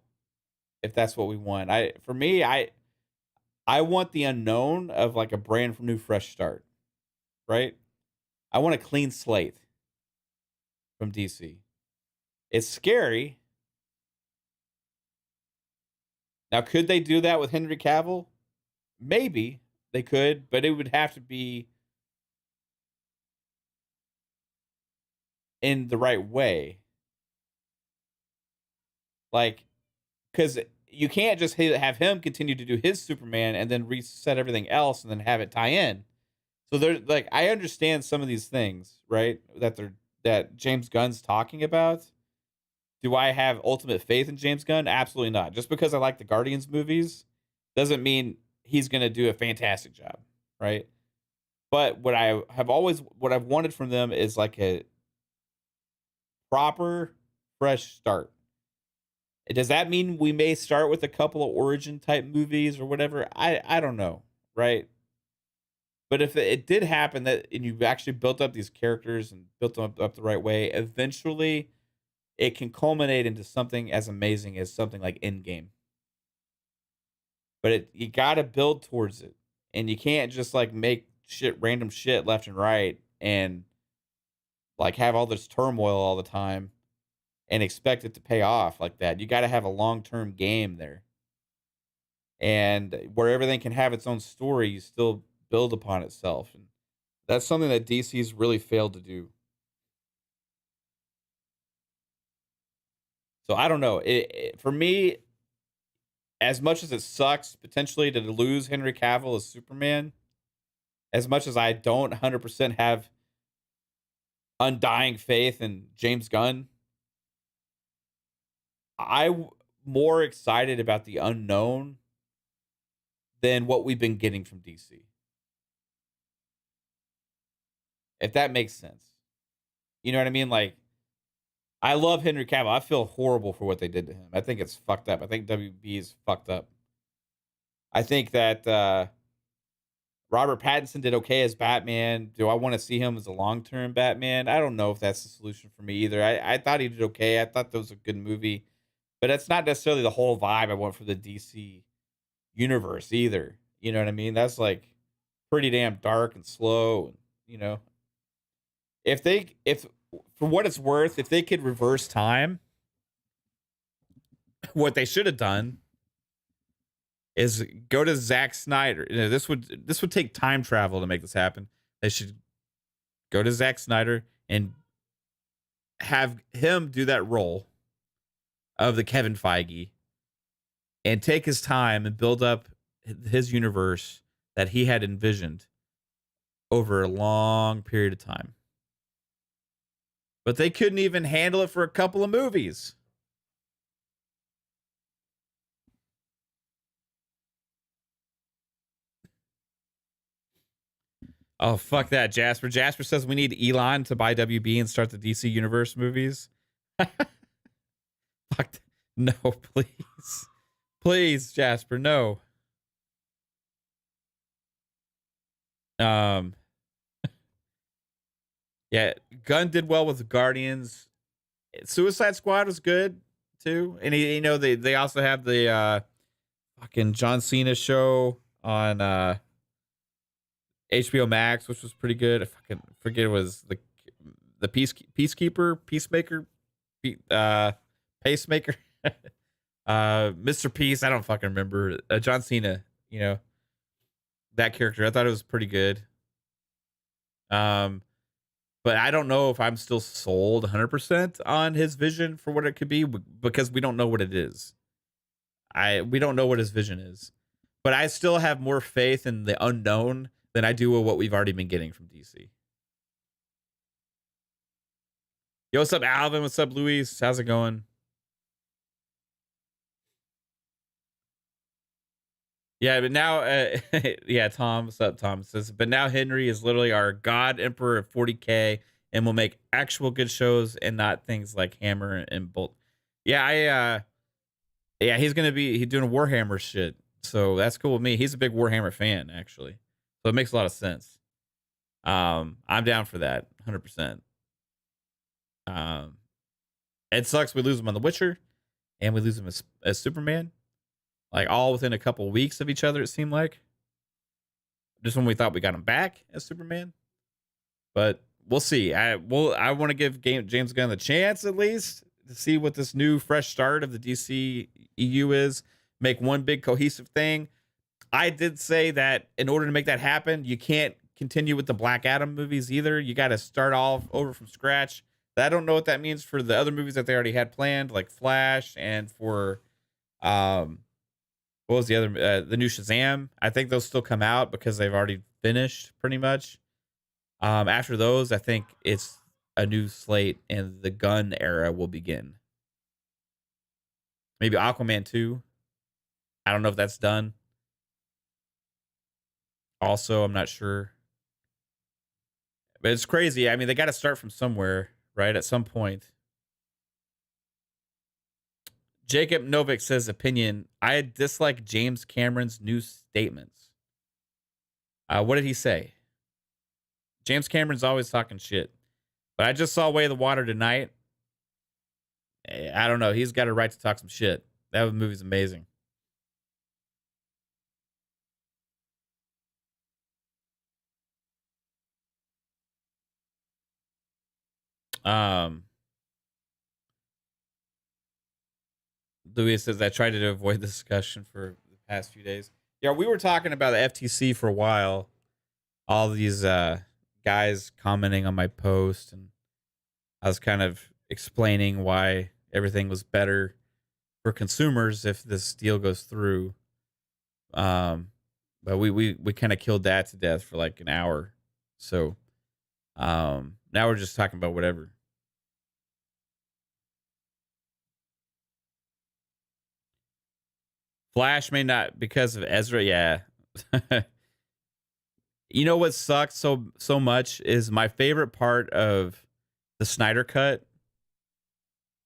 Speaker 1: if that's what we want. For me, I want the unknown of like a brand new fresh start, right? I want a clean slate from DC. It's scary. Now, could they do that with Henry Cavill? Maybe they could, but it would have to be in the right way. Like, because you can't just have him continue to do his Superman and then reset everything else and then have it tie in. So they're like, I understand some of these things, right? That James Gunn's talking about. Do I have ultimate faith in James Gunn? Absolutely not. Just because I like the Guardians movies doesn't mean he's going to do a fantastic job, right? But what I've wanted from them is like a proper fresh start. Does that mean we may start with a couple of origin type movies or whatever? I don't know, right? But if it did happen that and you actually built up these characters and built them up the right way, eventually it can culminate into something as amazing as something like Endgame. But you got to build towards it, and you can't just like make random shit left and right, and like have all this turmoil all the time and expect it to pay off like that. You got to have a long term game there, and where everything can have its own story, you still build upon itself, and that's something that DC's really failed to do. So I don't know. For me, as much as it sucks potentially to lose Henry Cavill as Superman, as much as I don't 100% have undying faith in James Gunn, I'm more excited about the unknown than what we've been getting from DC. If that makes sense. You know what I mean? Like, I love Henry Cavill. I feel horrible for what they did to him. I think it's fucked up. I think WB is fucked up. I think that Robert Pattinson did okay as Batman. Do I want to see him as a long-term Batman? I don't know if that's the solution for me either. I thought he did okay. I thought that was a good movie. But that's not necessarily the whole vibe I want for the DC universe either. You know what I mean? That's like pretty damn dark and slow. And, you know, if for what it's worth, if they could reverse time, what they should have done is go to Zack Snyder. You know, this would take time travel to make this happen. They should go to Zack Snyder and have him do that role of the Kevin Feige and take his time and build up his universe that he had envisioned over a long period of time. But they couldn't even handle it for a couple of movies. Oh, fuck that, Jasper. Jasper says we need Elon to buy WB and start the DC Universe movies. Fuck. No, please. Please, Jasper, no. Yeah, Gunn did well with Guardians. Suicide Squad was good too, and you know they also have the fucking John Cena show on HBO Max, which was pretty good. I fucking forget it was the Peacemaker, Pacemaker, Mr. Peace. I don't fucking remember. John Cena, you know that character. I thought it was pretty good. But I don't know if I'm still sold 100% on his vision for what it could be because we don't know what it is. We don't know what his vision is. But I still have more faith in the unknown than I do with what we've already been getting from DC. Yo, what's up, Alvin? What's up, Luis? How's it going? Yeah, but now, yeah, Tom, what's up, Tom? Says, but now Henry is literally our God Emperor of 40K and will make actual good shows and not things like Hammer and Bolt. Yeah, yeah, he's doing Warhammer shit. So that's cool with me. He's a big Warhammer fan, actually. So it makes a lot of sense. I'm down for that, 100%. It sucks we lose him on The Witcher and we lose him as Superman. Like all within a couple weeks of each other, it seemed like. Just when we thought we got him back as Superman. But we'll see. I want to give James Gunn the chance at least to see what this new fresh start of the DC EU is. Make one big cohesive thing. I did say that in order to make that happen, you can't continue with the Black Adam movies either. You got to start all over from scratch. I don't know what that means for the other movies that they already had planned, like Flash, and for what was the other? The new Shazam. I think they'll still come out because they've already finished pretty much. After those, I think it's a new slate and the Gunn era will begin. Maybe Aquaman 2. I don't know if that's done. Also, I'm not sure. But it's crazy. I mean, they got to start from somewhere, right? At some point. Jacob Novik says, opinion, I dislike James Cameron's new statements. What did he say? James Cameron's always talking shit. But I just saw Way of the Water tonight. I don't know. He's got a right to talk some shit. That movie's amazing. Louis says, I tried to avoid the discussion for the past few days. Yeah, we were talking about the FTC for a while. All these guys commenting on my post, and I was kind of explaining why everything was better for consumers if this deal goes through. But we kind of killed that to death for like an hour. So now we're just talking about whatever. Flash may not because of Ezra. Yeah. You know what sucks so much is my favorite part of the Snyder Cut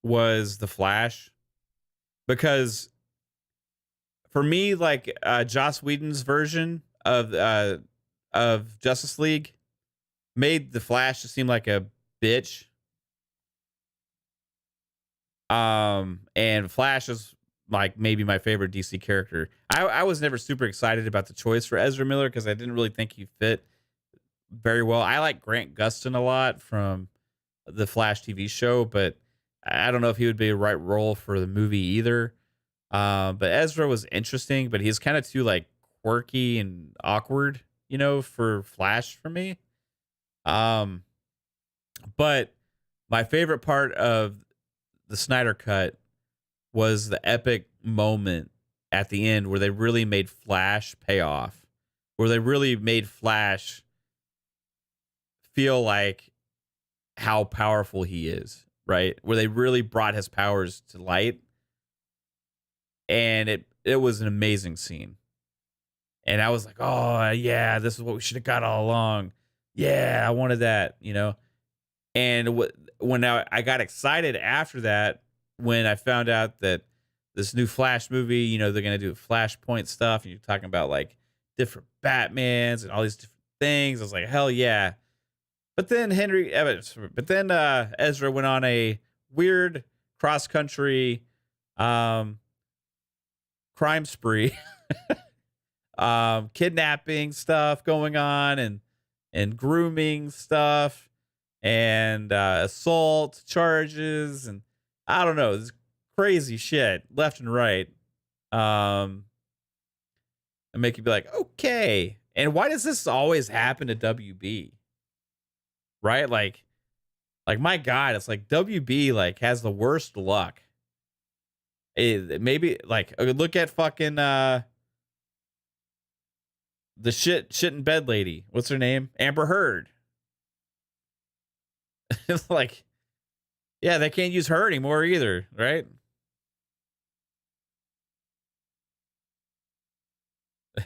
Speaker 1: was the Flash, because for me, like Joss Whedon's version of Justice League made the Flash just seem like a bitch. And Flash is like maybe my favorite DC character. I was never super excited about the choice for Ezra Miller because I didn't really think he fit very well. I like Grant Gustin a lot from the Flash TV show, but I don't know if he would be a right role for the movie either. But Ezra was interesting, but he's kind of too like quirky and awkward, you know, for Flash for me. But my favorite part of the Snyder Cut was the epic moment at the end where they really made Flash pay off, where they really made Flash feel like how powerful he is, right? Where they really brought his powers to light. And it was an amazing scene. And I was like, oh, yeah, this is what we should have got all along. Yeah, I wanted that, you know? And when I got excited after that, when I found out that this new Flash movie, you know, they're going to do Flashpoint stuff, and you're talking about like different Batmans and all these different things. I was like, hell yeah. But then Ezra went on a weird cross-country crime spree, kidnapping stuff going on, and grooming stuff, and assault charges, and I don't know, this crazy shit left and right, and make you be like, okay, and why does this always happen to WB? Right? Like my God, it's like WB like has the worst luck. Maybe like look at fucking the shit in bed lady. What's her name? Amber Heard. It's like, yeah, they can't use her anymore either, right?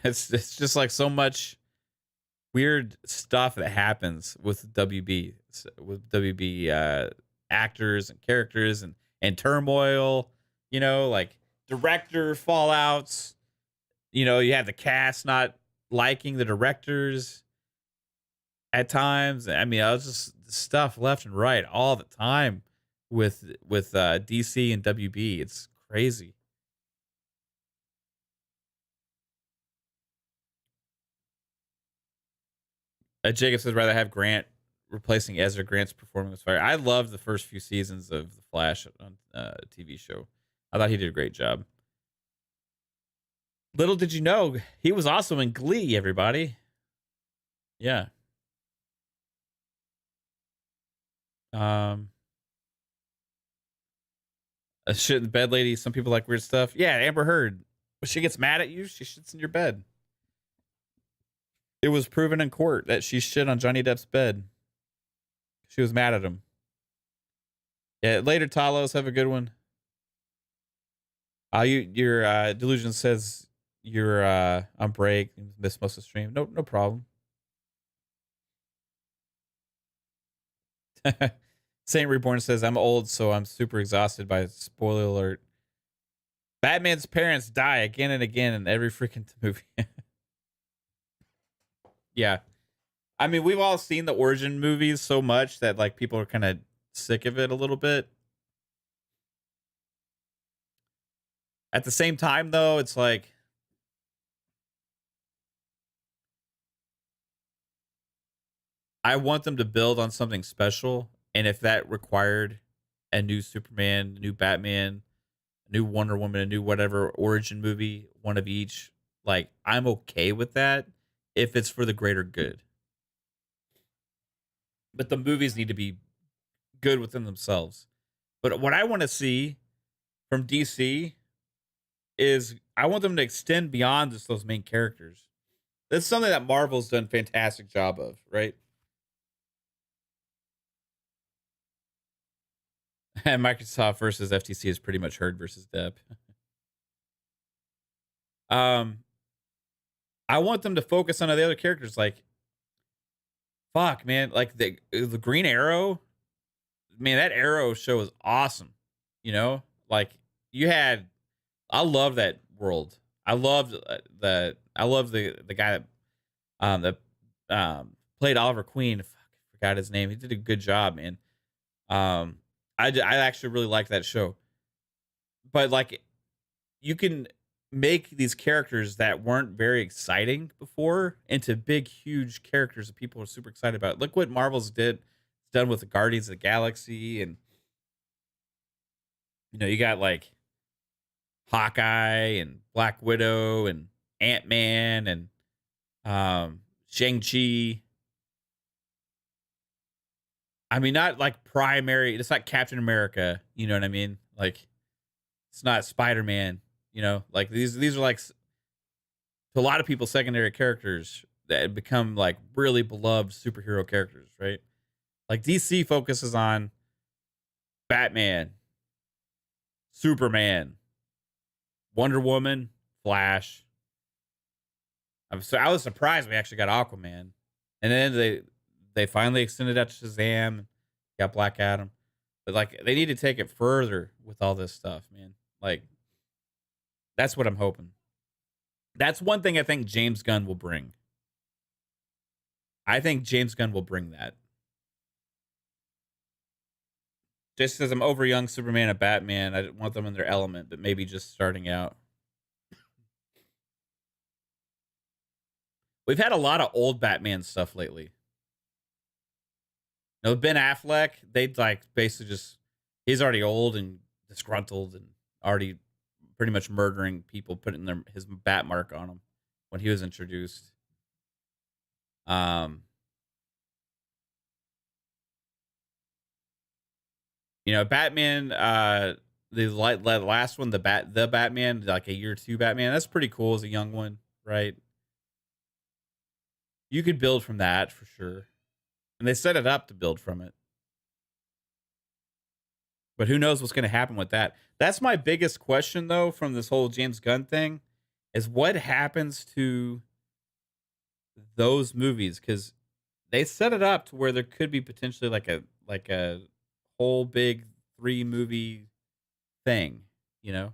Speaker 1: It's just like so much weird stuff that happens with WB actors and characters and turmoil, you know, like director fallouts. You know, you have the cast not liking the directors at times. I mean, I was just stuff left and right all the time with DC and WB. It's crazy. Jacob says rather have Grant replacing Ezra. Grant's performance was fire. I loved the first few seasons of the Flash on TV show. I thought he did a great job. Little did you know, he was also in Glee, everybody. Yeah. A shit in the bed lady. Some people like weird stuff. Yeah, Amber Heard. When she gets mad at you, she shits in your bed. It was proven in court that she shit on Johnny Depp's bed. She was mad at him. Yeah, later, Talos. Have a good one. Your delusion says you're on break. Missed most of the stream. No problem. Saint Reborn says I'm old, so I'm super exhausted by spoiler alert. Batman's parents die again and again in every freaking movie. Yeah. I mean, we've all seen the origin movies so much that like people are kind of sick of it a little bit. At the same time, though, it's like I want them to build on something special, and if that required a new Superman, a new Batman, a new Wonder Woman, a new whatever origin movie, one of each, like I'm okay with that if it's for the greater good. But the movies need to be good within themselves. But what I want to see from DC is I want them to extend beyond just those main characters. That's something that Marvel's done a fantastic job of, right? And Microsoft versus FTC is pretty much Herd versus Depp. um, I want them to focus on the other characters. Like, fuck, man, like the Green Arrow. Man, that Arrow show is awesome. You know, like you had. I love that world. I loved I love the guy that played Oliver Queen. Fuck, I forgot his name. He did a good job, man. I actually really liked that show. But like, you can make these characters that weren't very exciting before into big, huge characters that people are super excited about. Look what Marvel's done with the Guardians of the Galaxy, and you got like Hawkeye and Black Widow and Ant-Man and Shang-Chi. I mean, not like primary. It's not Captain America. You know what I mean? Like, it's not Spider-Man. Like these are like to a lot of people secondary characters that become like really beloved superhero characters, right? Like DC focuses on Batman, Superman, Wonder Woman, Flash. I was surprised we actually got Aquaman, and then they finally extended out to Shazam, got Black Adam, but like they need to take it further with all this stuff, man. Like that's what I'm hoping. That's one thing I think James Gunn will bring. I think James Gunn will bring that. Just as I'm over young Superman and Batman, I want them in their element, but maybe just starting out. We've had a lot of old Batman stuff lately. Ben Affleck, they like basically just he's already old and disgruntled and already pretty much murdering people, putting his bat mark on him when he was introduced. Batman, the last one, the Batman, like a year two Batman, that's pretty cool as a young one, right? You could build from that for sure. And they set it up to build from it. But who knows what's going to happen with that? That's my biggest question, though, from this whole James Gunn thing, is what happens to those movies? Because they set it up to where there could be potentially like a whole big 3-movie thing, you know?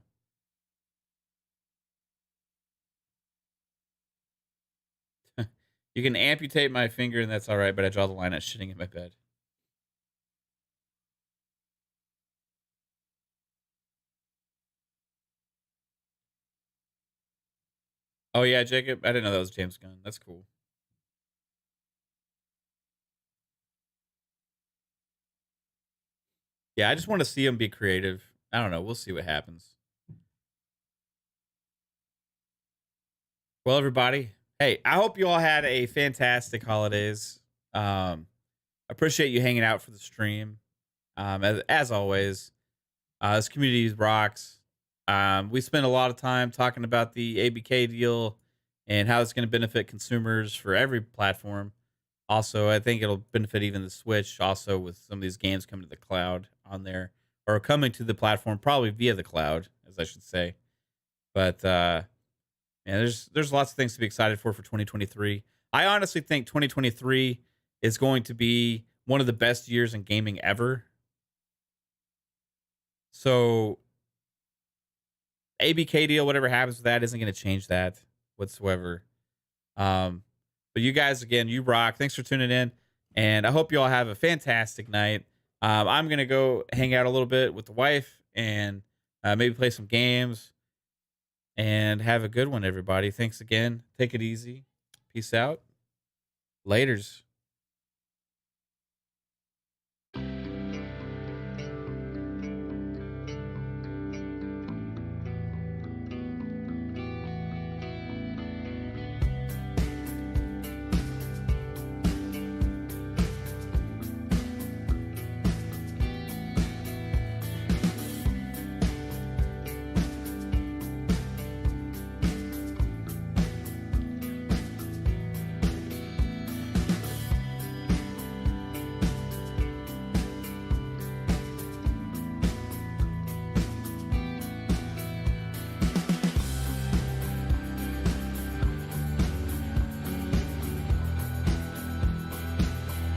Speaker 1: You can amputate my finger and that's all right, but I draw the line at shitting in my bed. Oh yeah, Jacob. I didn't know that was James Gunn. That's cool. Yeah, I just want to see him be creative. I don't know. We'll see what happens. Well, everybody, hey, I hope you all had a fantastic holidays. Appreciate you hanging out for the stream. As always, this community rocks. We spent a lot of time talking about the ABK deal and how it's going to benefit consumers for every platform. Also, I think it'll benefit even the Switch. Also, with some of these games coming to the cloud on there, or coming to the platform probably via the cloud, as I should say. But there's lots of things to be excited for 2023. I honestly think 2023 is going to be one of the best years in gaming ever. So ABK deal, whatever happens with that, isn't going to change that whatsoever. But you guys, again, you rock. Thanks for tuning in. And I hope you all have a fantastic night. I'm going to go hang out a little bit with the wife and maybe play some games and have a good one, everybody. Thanks again. Take it easy. Peace out. Laters.